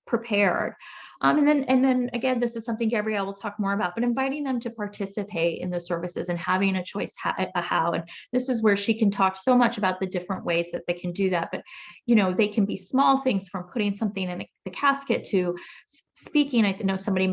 C: prepared. And then again, this is something Gabrielle will talk more about, but inviting them to participate in the services and having a choice how. And this is where she can talk so much about the different ways that they can do that. But they can be small things, from putting something in the casket to speaking. I know somebody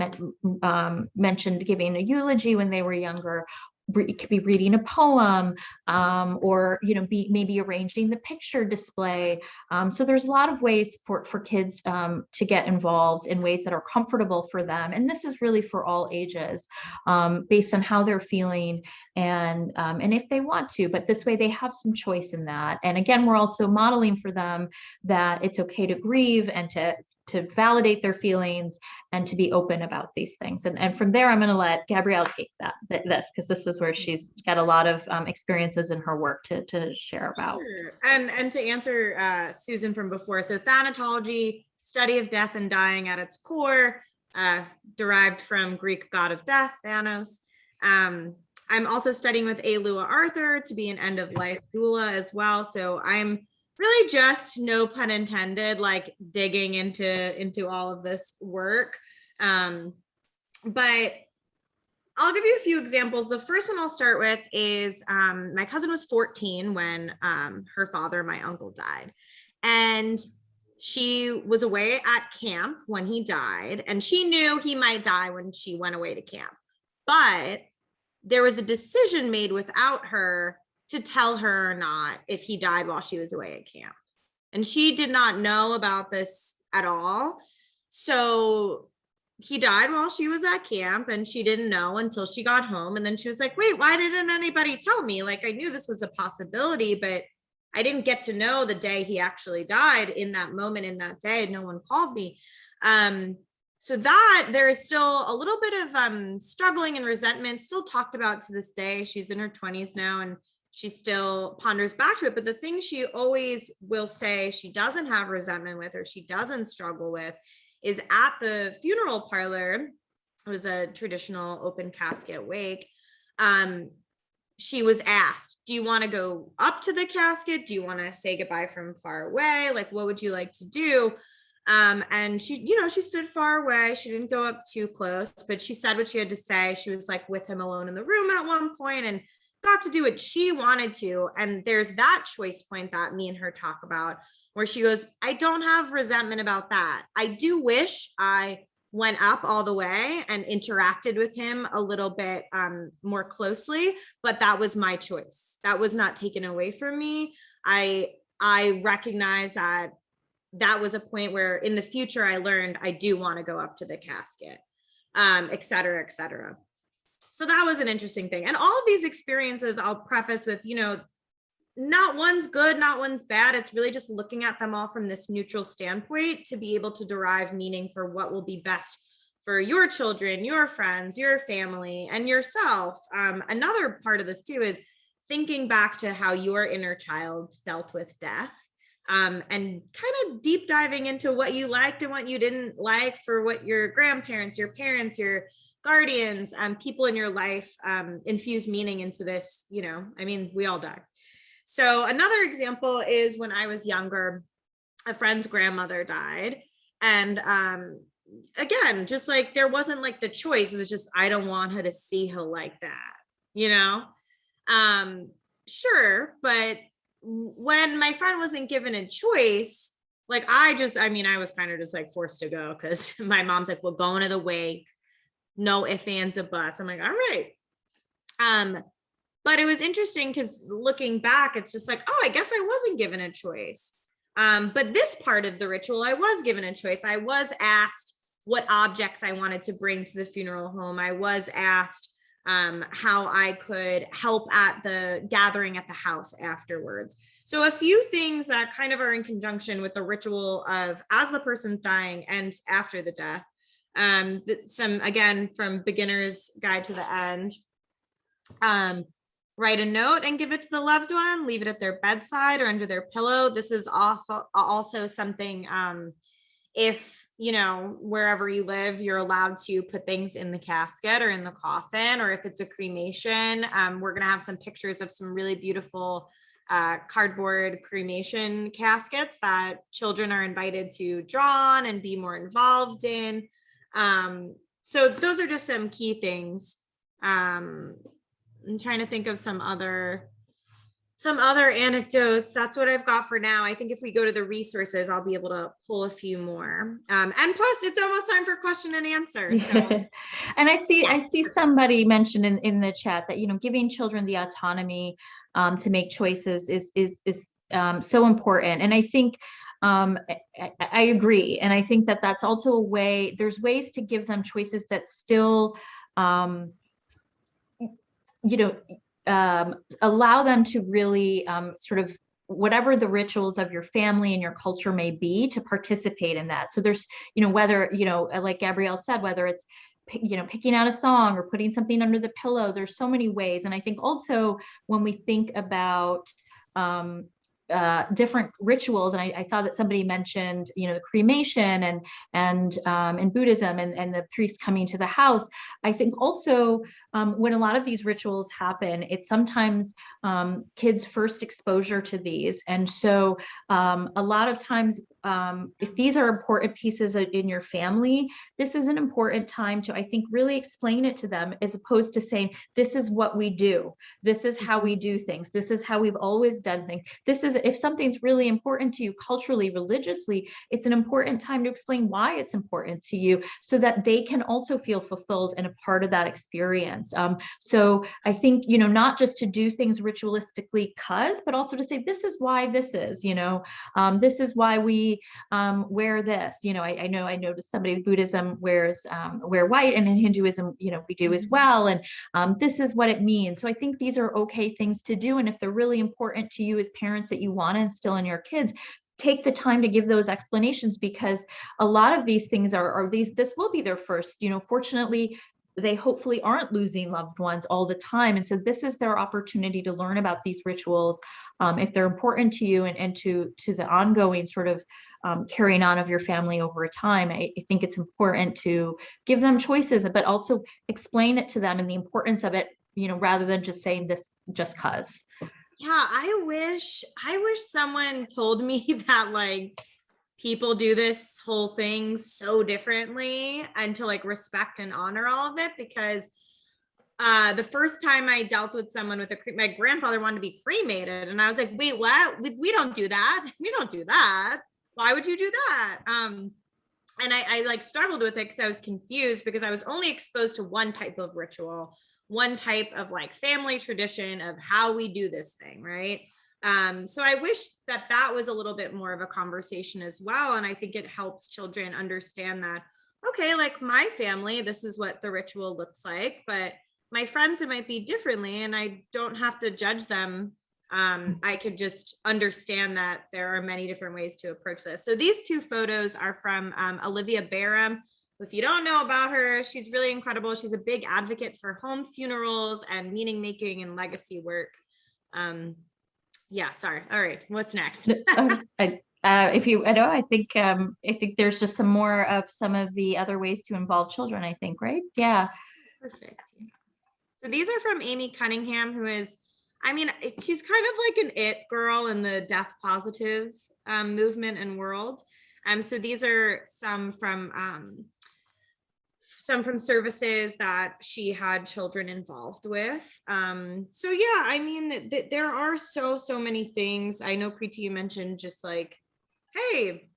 C: mentioned giving a eulogy when they were younger. It could be reading a poem, or maybe arranging the picture display. So there's a lot of ways for kids to get involved in ways that are comfortable for them, and this is really for all ages, based on how they're feeling and if they want to. But this way they have some choice in that. And again, we're also modeling for them that it's okay to grieve and to validate their feelings and to be open about these things. And from there, I'm going to let Gabrielle take this, because this is where she's got a lot of experiences in her work to share about.
B: Sure. And to answer Susan from before, so thanatology, study of death and dying at its core, derived from Greek god of death, Thanos. I'm also studying with A. Lua Arthur to be an end-of-life doula as well. So I'm really just, no pun intended, like digging into all of this work. But I'll give you a few examples. The first one I'll start with is my cousin was 14 when her father, my uncle, died. And she was away at camp when he died, and she knew he might die when she went away to camp. But there was a decision made without her to tell her or not if he died while she was away at camp. And she did not know about this at all. So he died while she was at camp, and she didn't know until she got home. And then she was like, wait, why didn't anybody tell me? Like, I knew this was a possibility, but I didn't get to know the day he actually died. In that moment, in that day, no one called me. So that there is still a little bit of struggling and resentment still talked about to this day. She's in her 20s now, and she still ponders back to it. But the thing she always will say she doesn't have resentment with, or she doesn't struggle with, is at the funeral parlor. It was a traditional open casket wake. She was asked, do you want to go up to the casket? Do you want to say goodbye from far away? Like, what would you like to do? And she, she stood far away. She didn't go up too close, but she said what she had to say. She was like with him alone in the room at one point, and got to do what she wanted to. And there's that choice point that me and her talk about, where she goes, I don't have resentment about that. I do wish I went up all the way and interacted with him a little bit more closely, but that was my choice. That was not taken away from me. I recognize that was a point where in the future I learned I do want to go up to the casket, et cetera, et cetera. So that was an interesting thing. And all of these experiences I'll preface with, not one's good, not one's bad. It's really just looking at them all from this neutral standpoint to be able to derive meaning for what will be best for your children, your friends, your family, and yourself. Another part of this too is thinking back to how your inner child dealt with death, and kind of deep diving into what you liked and what you didn't like for what your grandparents, your parents, your guardians, people in your life infuse meaning into this. We all die. So another example is when I was younger, a friend's grandmother died, And again, just like there wasn't like the choice. It was just, I don't want her to see her like that, you know? Sure. But when my friend wasn't given a choice, like I was kind of just like forced to go because my mom's like, we're going to the wake. No ifs, ands, or buts. I'm like, all right. But it was interesting because looking back, it's just like, oh, I guess I wasn't given a choice. But this part of the ritual, I was given a choice. I was asked what objects I wanted to bring to the funeral home. I was asked how I could help at the gathering at the house afterwards. So a few things that kind of are in conjunction with the ritual of as the person's dying and after the death. Some, again, from beginner's guide to the end. Write a note and give it to the loved one, leave it at their bedside or under their pillow. This is also something, if, you know, wherever you live, you're allowed to put things in the casket or in the coffin, or if it's a cremation, we're going to have some pictures of some really beautiful cardboard cremation caskets that children are invited to draw on and be more involved in. So those are just some key things. I'm trying to think of some other anecdotes. That's what I've got for now. I think if we go to the resources, I'll be able to pull a few more. And plus it's almost time for question and answer. So.
C: And I see somebody mentioned in the chat that, you know, giving children the autonomy to make choices is so important. And I think I agree. And I think that that's also a way, there's ways to give them choices that still, allow them to really sort of whatever the rituals of your family and your culture may be, to participate in that. So there's, you know, whether, you know, like Gabrielle said, whether it's, you know, picking out a song or putting something under the pillow, there's so many ways. And I think also when we think about different rituals, and I saw that somebody mentioned, you know, the cremation and Buddhism and the priest coming to the house. I think also when a lot of these rituals happen, it's sometimes kids' first exposure to these, and so a lot of times if these are important pieces in your family, this is an important time to, I think, really explain it to them, as opposed to saying, this is what we do, this is how we do things, this is how we've always done things. This is, if something's really important to you culturally, religiously, it's an important time to explain why it's important to you, so that they can also feel fulfilled and a part of that experience. So I think, you know, not just to do things ritualistically but also to say, this is why this is, you know, this is why we wear this. You know, I noticed somebody in Buddhism wear white, and in Hinduism, you know, we do as well. And this is what it means. So I think these are okay things to do. And if they're really important to you as parents that you want to instill in your kids, take the time to give those explanations, because a lot of these things this will be their first, you know, fortunately, they hopefully aren't losing loved ones all the time. And so this is their opportunity to learn about these rituals, if they're important to you, and to the ongoing sort of carrying on of your family over time. I think it's important to give them choices, but also explain it to them and the importance of it, you know, rather than just saying this just cause.
B: Yeah, I wish someone told me that, like, people do this whole thing so differently, and to like respect and honor all of it. Because the first time I dealt with someone with my grandfather wanted to be cremated, and I was like, wait, what? We don't do that. We don't do that. Why would you do that? And I like struggled with it because I was confused, because I was only exposed to one type of ritual, one type of like family tradition of how we do this thing, right? So I wish that was a little bit more of a conversation as well. And I think it helps children understand that, okay, like my family, this is what the ritual looks like, but my friends, it might be differently, and I don't have to judge them. I could just understand that there are many different ways to approach this. So these two photos are from Olivia Barham. If you don't know about her, she's really incredible. She's a big advocate for home funerals and meaning making and legacy work. Yeah, sorry. All right. What's next?
C: I think there's just some more of some of the other ways to involve children, I think, right? Yeah.
B: Perfect. So these are from Amy Cunningham, who is, I mean, she's kind of like an it girl in the death positive movement and world. So these are some from services that she had children involved with. So yeah, I mean, there are so many things. I know Preeti, you mentioned just like, hey,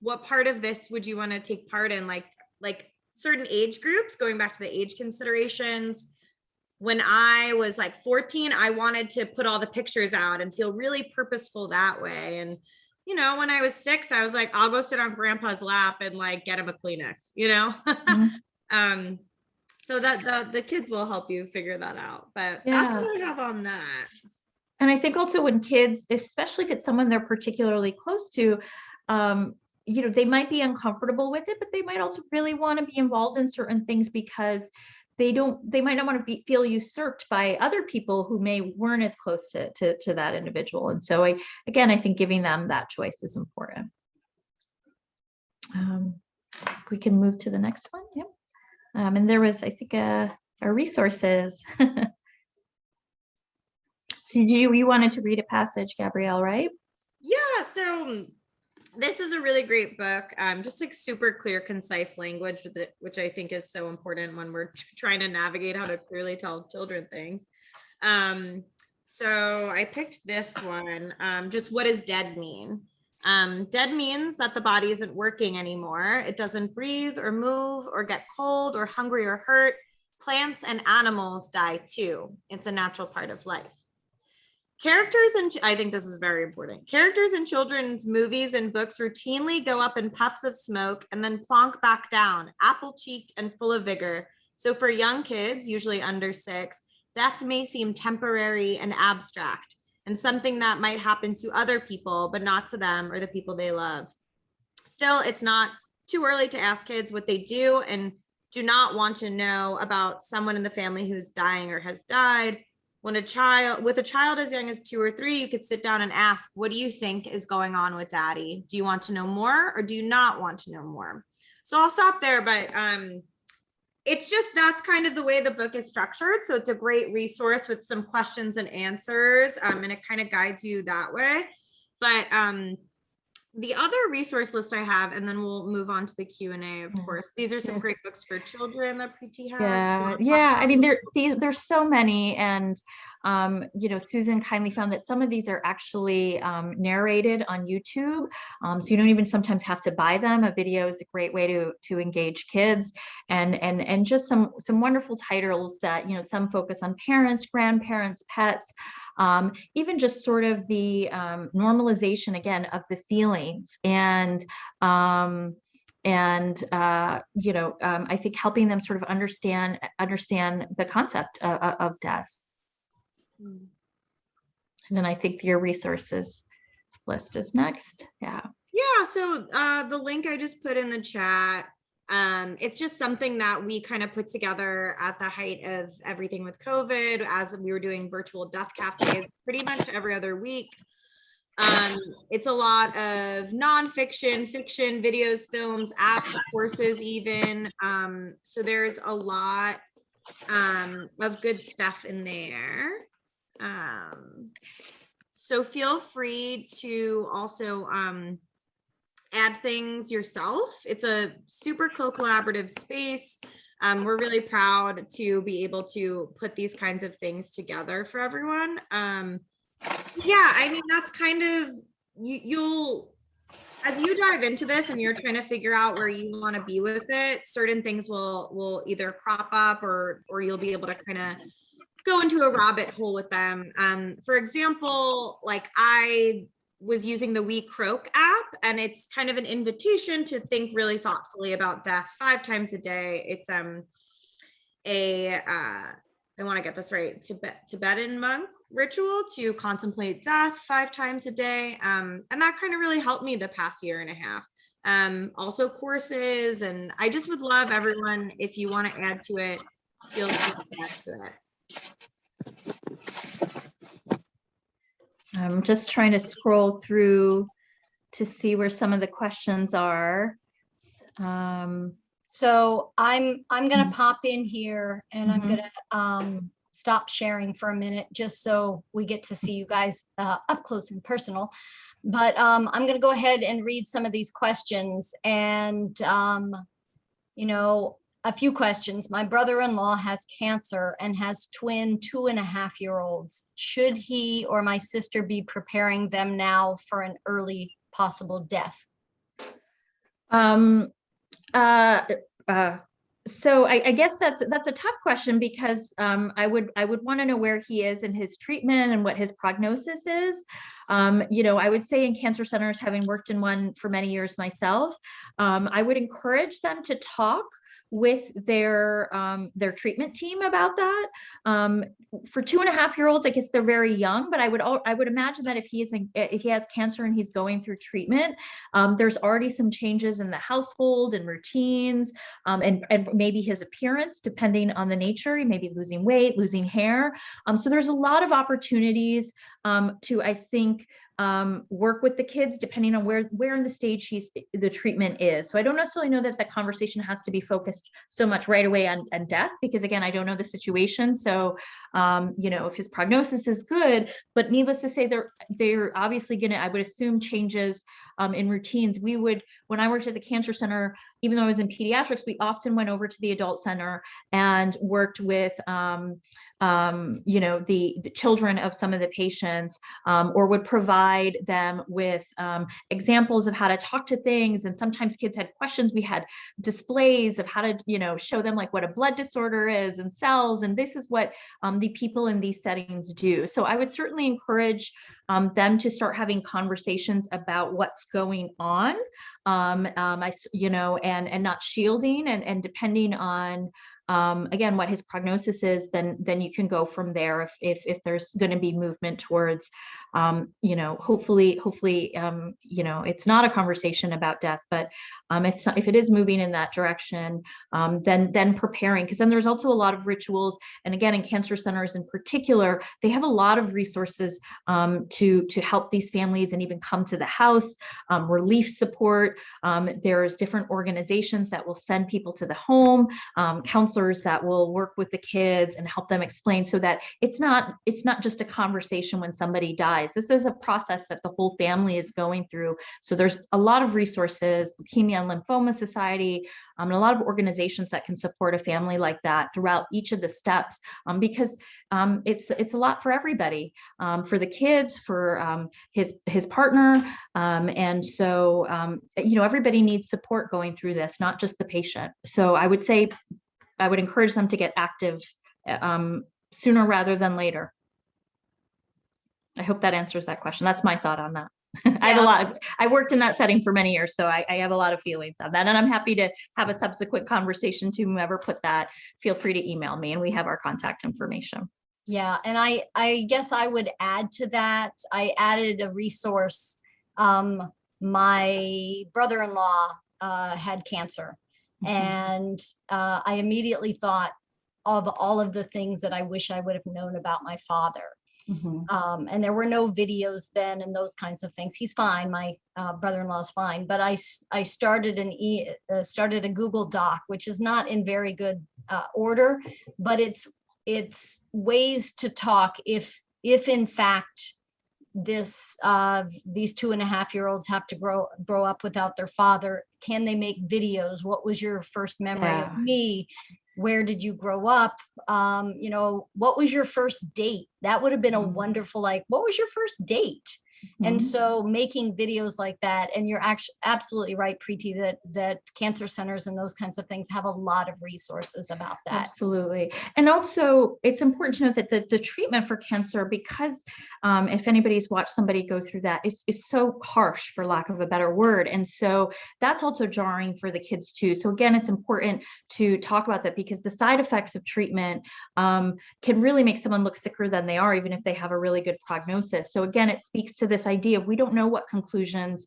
B: what part of this would you want to take part in? Like certain age groups, going back to the age considerations. When I was like 14, I wanted to put all the pictures out and feel really purposeful that way. And, you know, when I was 6, I was like, I'll go sit on grandpa's lap and like get him a Kleenex, you know?
C: Mhm.
B: So that the kids will help you figure that out. But that's
C: Yeah.
B: what I have on that.
C: And I think also when kids, especially if it's someone they're particularly close to, you know, they might be uncomfortable with it, but they might also really want to be involved in certain things because they might not want to feel usurped by other people who weren't as close to that individual. And so I think giving them that choice is important. We can move to the next one. Yep. And there was, I think, our resources. So you wanted to read a passage, Gabrielle, right?
B: Yeah, so this is a really great book. Just like super clear, concise language with it, which I think is so important when we're trying to navigate how to clearly tell children things. So I picked this one. Just what does dead mean? Dead means that the body isn't working anymore. It doesn't breathe or move or get cold or hungry or hurt. Plants and animals die too. It's a natural part of life. I think this is very important. Characters in children's movies and books routinely go up in puffs of smoke and then plonk back down, apple-cheeked and full of vigor. So for young kids, usually under 6, death may seem temporary and abstract and something that might happen to other people, but not to them or the people they love. Still, it's not too early to ask kids what they do and do not want to know about someone in the family who's dying or has died. With a child as young as 2 or 3, you could sit down and ask, what do you think is going on with daddy? Do you want to know more or do you not want to know more? So I'll stop there, but it's just, that's kind of the way the book is structured. So it's a great resource with some questions and answers, and it kind of guides you that way. But the other resource list I have, and then we'll move on to the Q&A, of course. These are some great books for children that Preeti has.
C: Yeah. I mean, there's so many, and you know, Susan kindly found that some of these are actually narrated on YouTube, so you don't even sometimes have to buy them. A video is a great way to engage kids, and just some wonderful titles that, you know, some focus on parents, grandparents, pets. Even just sort of the normalization again of the feelings, and you know, I think helping them sort of understand the concept of death. And then I think your resources list is next. Yeah.
B: So the link I just put in the chat, it's just something that we kind of put together at the height of everything with COVID, as we were doing virtual death cafes pretty much every other week. It's a lot of nonfiction, fiction, videos, films, apps, courses even. So there's a lot of good stuff in there. So feel free to also add things yourself. It's a super co-collaborative space. We're really proud to be able to put these kinds of things together for everyone. Yeah, I mean, that's kind of, you'll, as you dive into this and you're trying to figure out where you want to be with it, certain things will either crop up or you'll be able to kind of go into a rabbit hole with them. For example, like I was using the We Croak app, and it's kind of an invitation to think really thoughtfully about death 5 times a day. It's I want to get this right, Tibetan monk ritual to contemplate death 5 times a day. And that kind of really helped me the past year and a half. Also courses, and I just would love everyone, if you want to add to it, feel free to add to it.
C: I'm just trying to scroll through to see where some of the questions are.
A: So I'm gonna pop in here, and I'm gonna stop sharing for a minute just so we get to see you guys up close and personal. But I'm going to go ahead and read some of these questions. And, you know, a few questions. My brother-in-law has cancer and has twin 2.5-year-olds. Should he or my sister be preparing them now for an early possible death?
C: So I guess that's a tough question, because I would want to know where he is in his treatment and what his prognosis is. You know, I would say in cancer centers, having worked in one for many years myself, I would encourage them to talk with their treatment team about that. For 2.5-year-olds, I guess they're very young, but I would imagine that if he has cancer and he's going through treatment, there's already some changes in the household and routines, and maybe his appearance, depending on the nature. He may be losing weight, losing hair. So there's a lot of opportunities to, I think, work with the kids depending on where in the stage the treatment is. So I don't necessarily know that the conversation has to be focused so much right away on death, because again, I don't know the situation. So you know, if his prognosis is good, but needless to say, they're obviously gonna, I would assume, changes in routines. When I worked at the cancer center, even though I was in pediatrics, we often went over to the adult center and worked with you know, the children of some of the patients, or would provide them with examples of how to talk to things. And sometimes kids had questions. We had displays of how to, you know, show them like what a blood disorder is and cells. And this is what the people in these settings do. So I would certainly encourage them to start having conversations about what's going on, you know, and not shielding, and depending on again, what his prognosis is, then you can go from there if there's going to be movement towards, you know, hopefully, you know, it's not a conversation about death, but if it is moving in that direction, then preparing, because then there's also a lot of rituals. And again, in cancer centers in particular, they have a lot of resources to help these families and even come to the house, relief support. There's different organizations that will send people to the home, counselors that will work with the kids and help them explain, so that it's not just a conversation when somebody dies. This is a process that the whole family is going through. So there's a lot of resources, Leukemia and Lymphoma Society, and a lot of organizations that can support a family like that throughout each of the steps, because it's a lot for everybody, for the kids, for his partner, and so you know, everybody needs support going through this, not just the patient. So I would say I would encourage them to get active sooner rather than later. I hope that answers that question. That's my thought on that. Yeah. I worked in that setting for many years, so I have a lot of feelings on that, and I'm happy to have a subsequent conversation to whomever put that. Feel free to email me, and we have our contact information.
A: Yeah, and I guess I would add to that. I added a resource. My brother-in-law had cancer. And I immediately thought of all of the things that I wish I would have known about my father. And there were no videos then and those kinds of things. He's fine. My brother-in-law is fine. But I started started a Google Doc, which is not in very good order, but it's ways to talk if in fact these 2.5-year-olds have to grow up without their father. Can they make videos? What was your first memory of me? Where did you grow up? You know, what was your first date? That would have been a wonderful, like, what was your first date? And so making videos like that, and you're actually absolutely right, Preeti, that cancer centers and those kinds of things have a lot of resources about that.
C: Absolutely. And also it's important to note that the treatment for cancer, because if anybody's watched somebody go through that, is so harsh, for lack of a better word. And so that's also jarring for the kids too. So again, it's important to talk about that, because the side effects of treatment can really make someone look sicker than they are, even if they have a really good prognosis. So again, it speaks to this this idea of we don't know what conclusions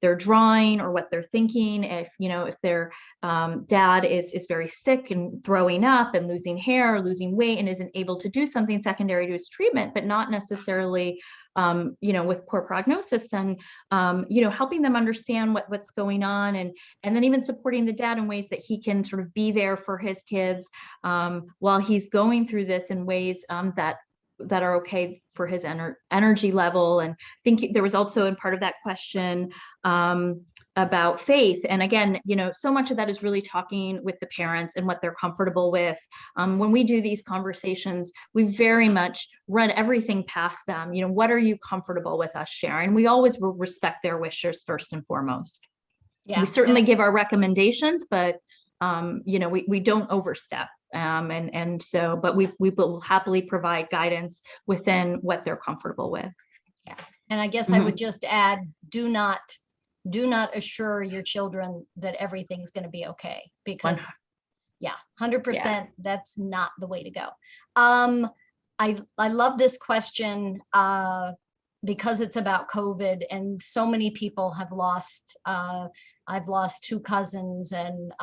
C: they're drawing or what they're thinking. If, you know, if their dad is very sick and throwing up and losing hair or losing weight and isn't able to do something secondary to his treatment, but not necessarily you know, with poor prognosis, and you know, helping them understand what's going on, and then even supporting the dad in ways that he can sort of be there for his kids while he's going through this in ways that are okay for his energy level. And I think there was also in part of that question about faith. And again, you know, so much of that is really talking with the parents and what they're comfortable with. When we do these conversations, we very much run everything past them. You know, what are you comfortable with us sharing? We always respect their wishes first and foremost.
A: Yeah.
C: We certainly give our recommendations, but you know, we don't overstep. And so, but we will happily provide guidance within what they're comfortable with.
A: Yeah. And I guess I would just add, do not assure your children that everything's going to be okay, because 100%, that's not the way to go. I love this question because it's about COVID, and so many people have lost, I've lost 2 cousins, and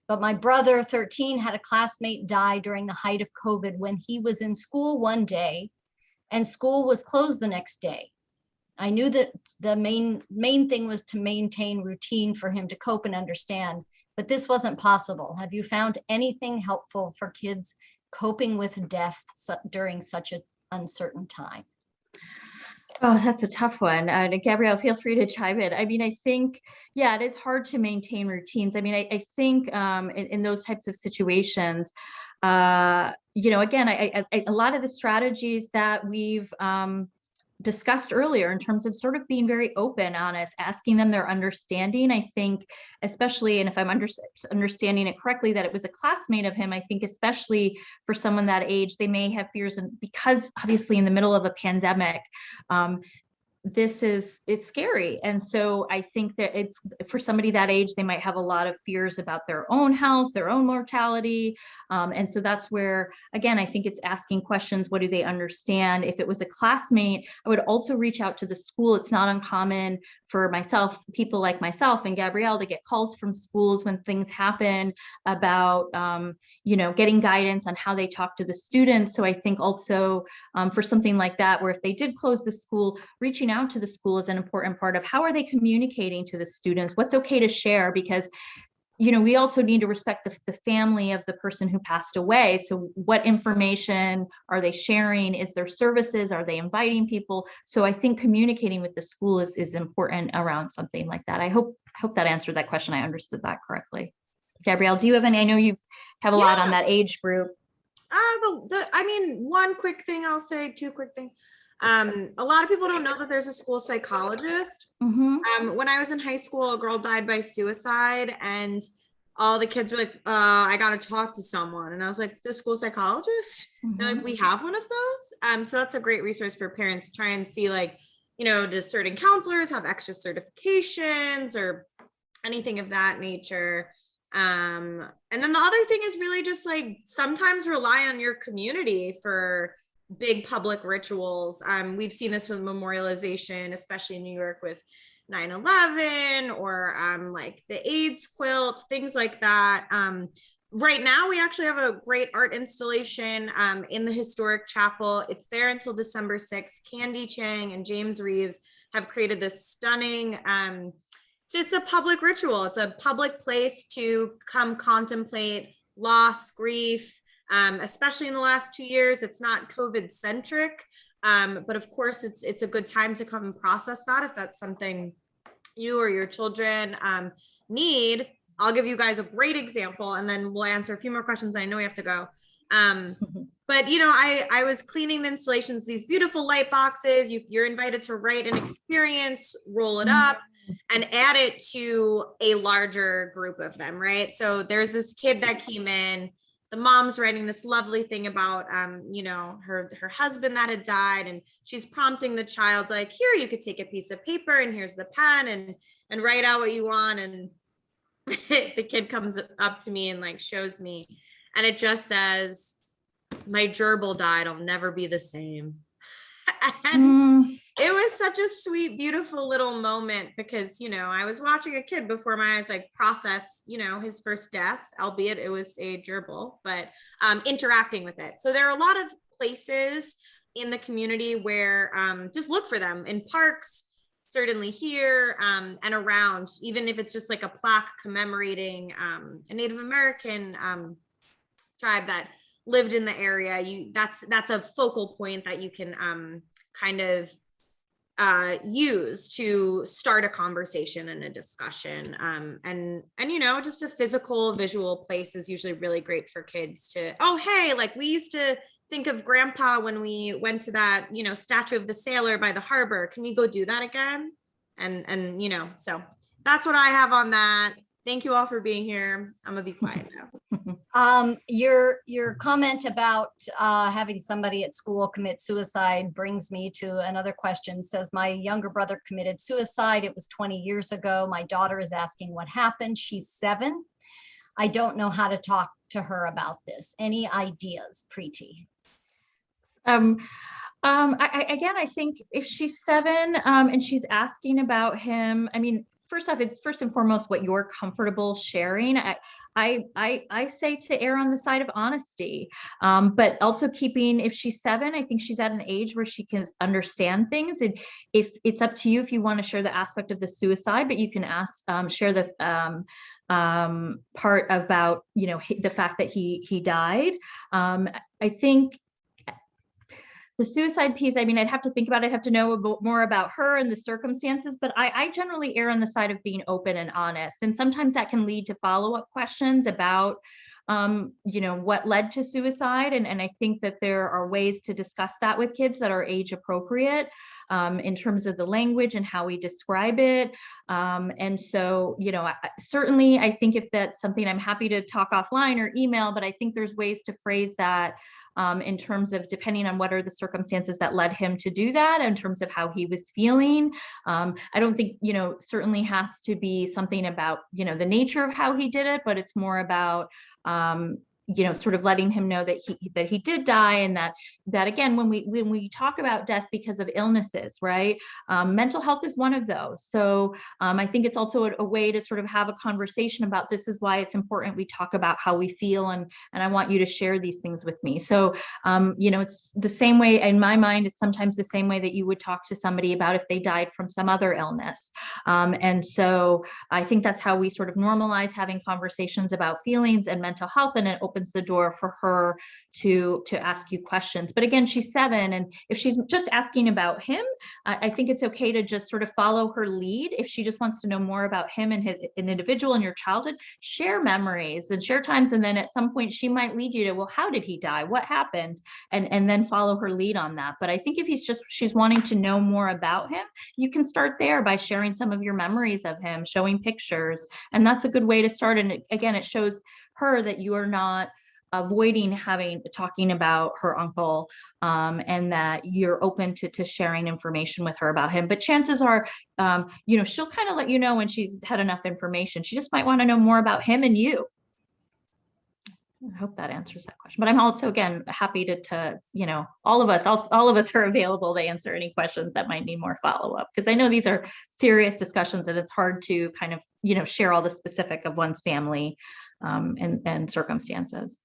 A: but my brother, 13, had a classmate die during the height of COVID when he was in school one day and school was closed the next day. I knew that the main thing was to maintain routine for him to cope and understand, but this wasn't possible. Have you found anything helpful for kids coping with death during such an uncertain time?
C: Oh, that's a tough one. Gabrielle, feel free to chime in. I mean, I think, yeah, it is hard to maintain routines. I mean, I think in those types of situations, you know, again, a lot of the strategies that we've discussed earlier in terms of sort of being very open, honest, asking them their understanding. I think, especially, and if I'm understanding it correctly, that it was a classmate of him, I think especially for someone that age, they may have fears, and because obviously in the middle of a pandemic, it's scary. And so I think that it's for somebody that age, they might have a lot of fears about their own health, their own mortality. And so that's where, again, I think it's asking questions. What do they understand? If it was a classmate, I would also reach out to the school. It's not uncommon for myself, people like myself and Gabrielle, to get calls from schools when things happen about, you know, getting guidance on how they talk to the students. So I think also for something like that, where if they did close the school, reaching out to the school is an important part of how are they communicating to the students, what's okay to share, because you know, we also need to respect the family of the person who passed away. So what information are they sharing? Is there services? Are they inviting people? So I think communicating with the school is important around something like that. I hope that answered that question. I understood that correctly. Gabrielle, do you have any? I know you have a lot on that age group.
B: I mean, one quick thing I'll say, 2 quick things. A lot of people don't know that there's a school psychologist. When I was in high school, a girl died by suicide, and all the kids were like, I got to talk to someone. And I was like, the school psychologist? They're like, we have one of those. So that's a great resource for parents to try and see, like, you know, do certain counselors have extra certifications or anything of that nature? And then the other thing is really just like sometimes rely on your community for big public rituals. We've seen this with memorialization, especially in New York with 9/11 or like the AIDS quilt, things like that. Right now, we actually have a great art installation in the historic chapel. It's there until December 6th. Candy Chang and James Reeves have created this stunning, so it's a public ritual. It's a public place to come contemplate loss, grief, especially in the last 2 years. It's not COVID centric, but of course it's a good time to come and process that. If that's something you or your children need, I'll give you guys a great example and then we'll answer a few more questions. I know we have to go. But you know, I was cleaning the installations, these beautiful light boxes. You're invited to write an experience, roll it up, and add it to a larger group of them, right? So there's this kid that came in. The mom's writing this lovely thing about, you know, her husband that had died, and she's prompting the child like, here, you could take a piece of paper and here's the pen and write out what you want. And the kid comes up to me and like shows me, and it just says, my gerbil died. I'll never be the same. And it was such a sweet, beautiful little moment because, I was watching a kid before my eyes, like process, his first death, albeit it was a gerbil, but interacting with it. So there are a lot of places in the community where just look for them in parks, certainly here and around, even if it's just like a plaque commemorating a Native American tribe that lived in the area. That's a focal point that you can kind of use to start a conversation and a discussion. And just a physical visual place is usually really great for kids to, oh, hey, like we used to think of grandpa when we went to that, statue of the sailor by the harbor. Can we go do that again? And so that's what I have on that. Thank you all for being here. I'm gonna be quiet now.
A: Your comment about having somebody at school commit suicide brings me to another question. It says, my younger brother committed suicide. It was 20 years ago. My daughter is asking what happened. She's 7. I don't know how to talk to her about this. Any ideas, Preeti?
C: I think if she's 7 and she's asking about him, I mean, first off, it's first and foremost what you're comfortable sharing. I say to err on the side of honesty, but also keeping, if she's 7, I think she's at an age where she can understand things. And if it's up to you, if you want to share the aspect of the suicide, but you can share the part about, the fact that he died. I think the suicide piece, I mean, I'd have to think about it, I'd have to know more about her and the circumstances, but I generally err on the side of being open and honest. And sometimes that can lead to follow-up questions about, what led to suicide. And I think that there are ways to discuss that with kids that are age appropriate in terms of the language and how we describe it. And so, certainly I think if that's something, I'm happy to talk offline or email, but I think there's ways to phrase that in terms of depending on what are the circumstances that led him to do that, in terms of how he was feeling. I don't think, certainly has to be something about, the nature of how he did it, but it's more about, sort of letting him know that he did die, and that again, when we talk about death because of illnesses, right? Mental health is one of those. So I think it's also a way to sort of have a conversation about, this is why it's important we talk about how we feel, and I want you to share these things with me. So it's the same way in my mind. It's sometimes the same way that you would talk to somebody about if they died from some other illness. And so I think that's how we sort of normalize having conversations about feelings and mental health, and it opens the door for her to ask you questions. But again, she's 7, and if she's just asking about him, I think it's okay to just sort of follow her lead. If she just wants to know more about him and an individual in your childhood, share memories and share times, and then at some point she might lead you to, well, how did he die? What happened? And then follow her lead on that. But I think if she's wanting to know more about him, you can start there by sharing some of your memories of him, showing pictures, and that's a good way to start. And again, it shows her that you are not avoiding talking about her uncle, and that you're open to sharing information with her about him. But chances are, she'll kind of let you know when she's had enough information. She just might want to know more about him and you. I hope that answers that question. But I'm also, again, happy to all of us are available to answer any questions that might need more follow-up, because I know these are serious discussions and it's hard to kind of, share all the specific of one's family and circumstances.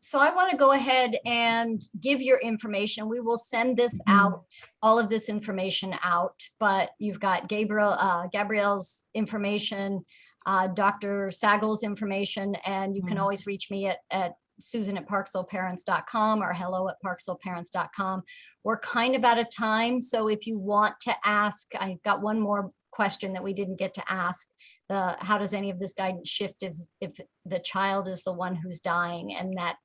A: So I want to go ahead and give your information. We will send this out, all of this information out, but you've got Gabrielle's information, Dr. Saigal's information, and you can always reach me at susan@parksvilleparents.com or hello@parksvilleparents.com. We're kind of out of time. So if you want to ask, I got one more question that we didn't get to ask. How does any of this guidance shift if the child is the one who's dying? And that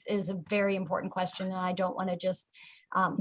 A: is a very important question. And I don't want to just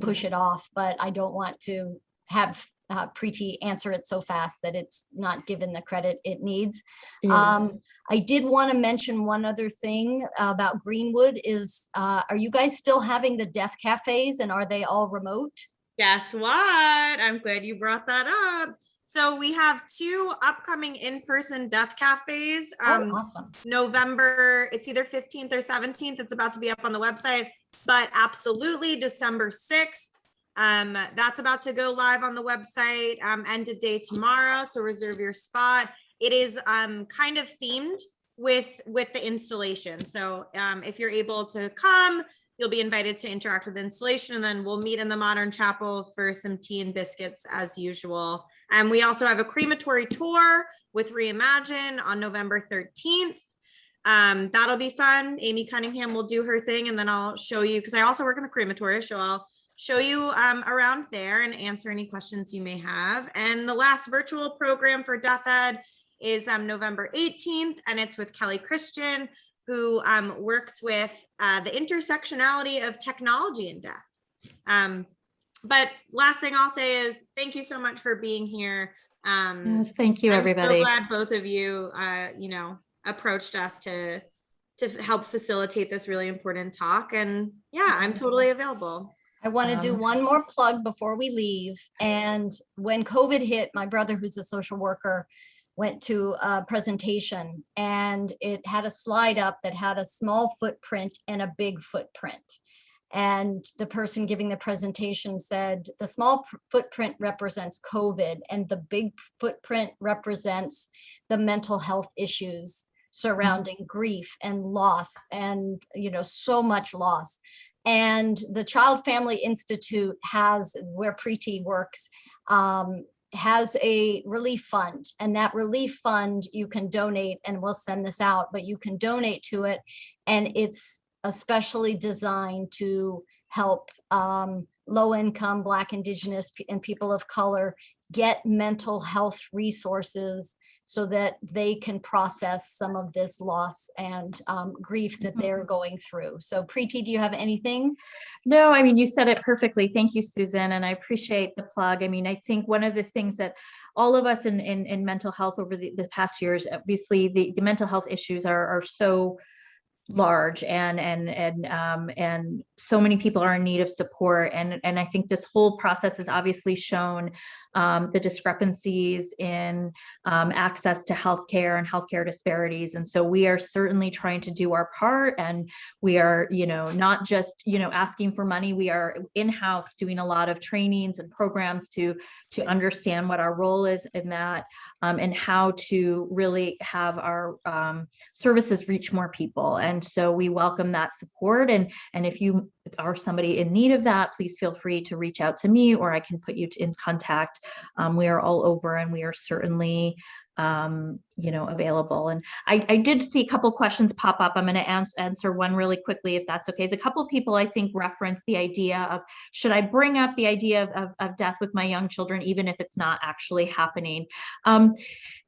A: push it off, but I don't want to have Preeti answer it so fast that it's not given the credit it needs. I did want to mention one other thing about Greenwood is, are you guys still having the death cafes, and are they all remote?
B: Guess what? I'm glad you brought that up. So we have 2 upcoming in-person death cafes.
A: Awesome.
B: November, it's either 15th or 17th. It's about to be up on the website, but absolutely December 6th. That's about to go live on the website, end of day tomorrow. So reserve your spot. It is kind of themed with the installation. So if you're able to come, you'll be invited to interact with the installation, and then we'll meet in the Modern Chapel for some tea and biscuits as usual. And we also have a crematory tour with Reimagine on November 13th. That'll be fun. Amy Cunningham will do her thing, and then I'll show you, because I also work in the crematory, so I'll show you around there and answer any questions you may have. And the last virtual program for Death Ed is November 18th, and it's with Kelly Christian, who works with the intersectionality of technology and death. But last thing I'll say is thank you so much for being here.
C: Yes, thank you, everybody.
B: I'm so glad both of you, approached us to help facilitate this really important talk. And yeah, I'm totally available.
A: I want to do one more plug before we leave. And when COVID hit, my brother, who's a social worker, went to a presentation, and it had a slide up that had a small footprint and a big footprint. And the person giving the presentation said, the small footprint represents COVID, and the big footprint represents the mental health issues surrounding grief and loss, and, so much loss. And the Child Family Institute has, where Preeti works, has a relief fund, and that relief fund you can donate, and we'll send this out, but you can donate to it. And it's especially designed to help low income, Black, Indigenous, and people of color get mental health resources so that they can process some of this loss and grief that they're going through. So Preeti, do you have anything?
C: No, I mean, you said it perfectly. Thank you, Susan. And I appreciate the plug. I mean, I think one of the things that all of us in mental health over the past years, obviously the mental health issues are so large, and so many people are in need of support. And I think this whole process has obviously shown the discrepancies in access to healthcare and healthcare disparities. And so we are certainly trying to do our part, and we are, not just, asking for money. We are in-house doing a lot of trainings and programs to understand what our role is in that, and how to really have our services reach more people. And so we welcome that support. And if you are somebody in need of that, please feel free to reach out to me, or I can put you in contact. We are all over, and we are certainly available. And I did see a couple questions pop up. I'm going to answer one really quickly, if that's okay. A couple of people, I think, referenced the idea of, should I bring up the idea of death with my young children, even if it's not actually happening?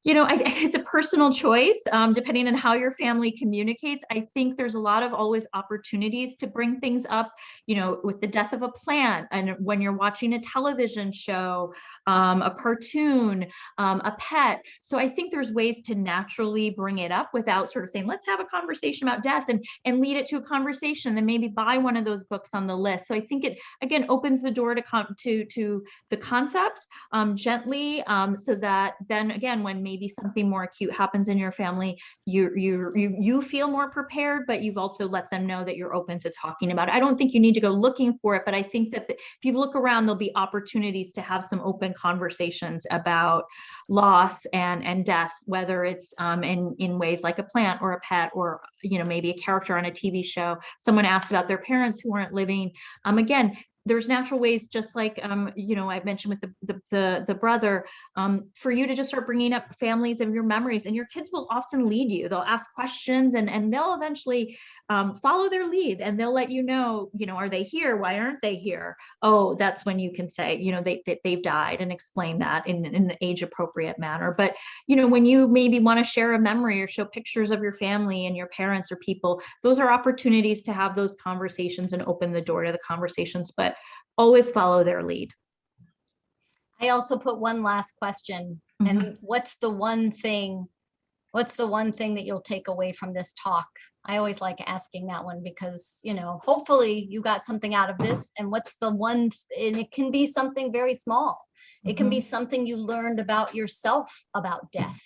C: It's a personal choice, depending on how your family communicates. I think there's a lot of always opportunities to bring things up, with the death of a plant, and when you're watching a television show, a cartoon, a pet. So I think there's ways to naturally bring it up without sort of saying, let's have a conversation about death, and lead it to a conversation, and maybe buy one of those books on the list. So I think it, again, opens the door to the concepts gently, so that then again, when maybe something more acute happens in your family, you feel more prepared, but you've also let them know that you're open to talking about it. I don't think you need to go looking for it, but I think that if you look around, there'll be opportunities to have some open conversations about loss and death, whether it's in ways like a plant or a pet, or maybe a character on a TV show. Someone asked about their parents who weren't living. Again, there's natural ways, just like, I mentioned with the brother, for you to just start bringing up families and your memories, and your kids will often lead you. They'll ask questions, and they'll eventually follow their lead, and they'll let you know, are they here? Why aren't they here? Oh, that's when you can say, they've died, and explain that in an age appropriate manner. But, when you maybe want to share a memory or show pictures of your family and your parents or people, those are opportunities to have those conversations and open the door to the conversations, but always follow their lead.
A: I also put one last question. And what's the one thing that you'll take away from this talk? I always like asking that one, because, hopefully you got something out of this. And what's the one, and it can be something very small. It can be something you learned about yourself about death.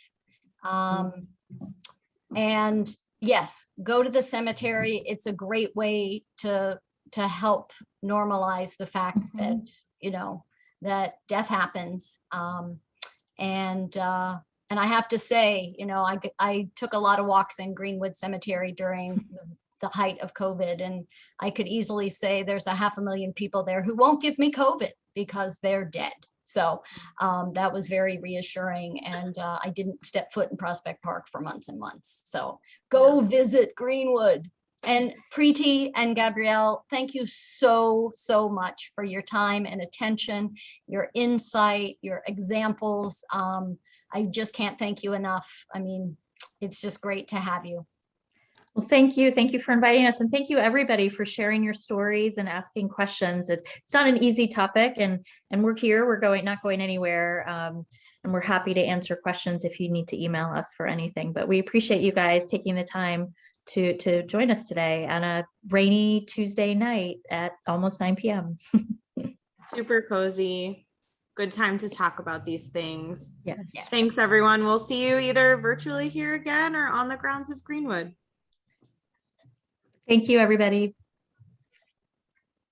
A: And yes, go to the cemetery. It's a great way to help normalize the fact that, you know, that death happens. And I have to say, you know, I took a lot of walks in Greenwood Cemetery during the height of COVID, and I could easily say there's 500,000 people there who won't give me COVID because they're dead. So that was very reassuring, and I didn't step foot in Prospect Park for months and months. So go visit Greenwood. And Preeti and Gabrielle, thank you so much for your time and attention, your insight, your examples. I just can't thank you enough. I mean, it's just great to have you.
C: Well, thank you. Thank you for inviting us. And thank you everybody for sharing your stories and asking questions. It's not an easy topic, and we're here, we're not going anywhere. And we're happy to answer questions if you need to email us for anything, but we appreciate you guys taking the time to join us today on a rainy Tuesday night at almost 9 p.m.
B: Super cozy. Good time to talk about these things.
C: Yes.
B: Thanks, everyone. We'll see you either virtually here again or on the grounds of Greenwood.
C: Thank you, everybody.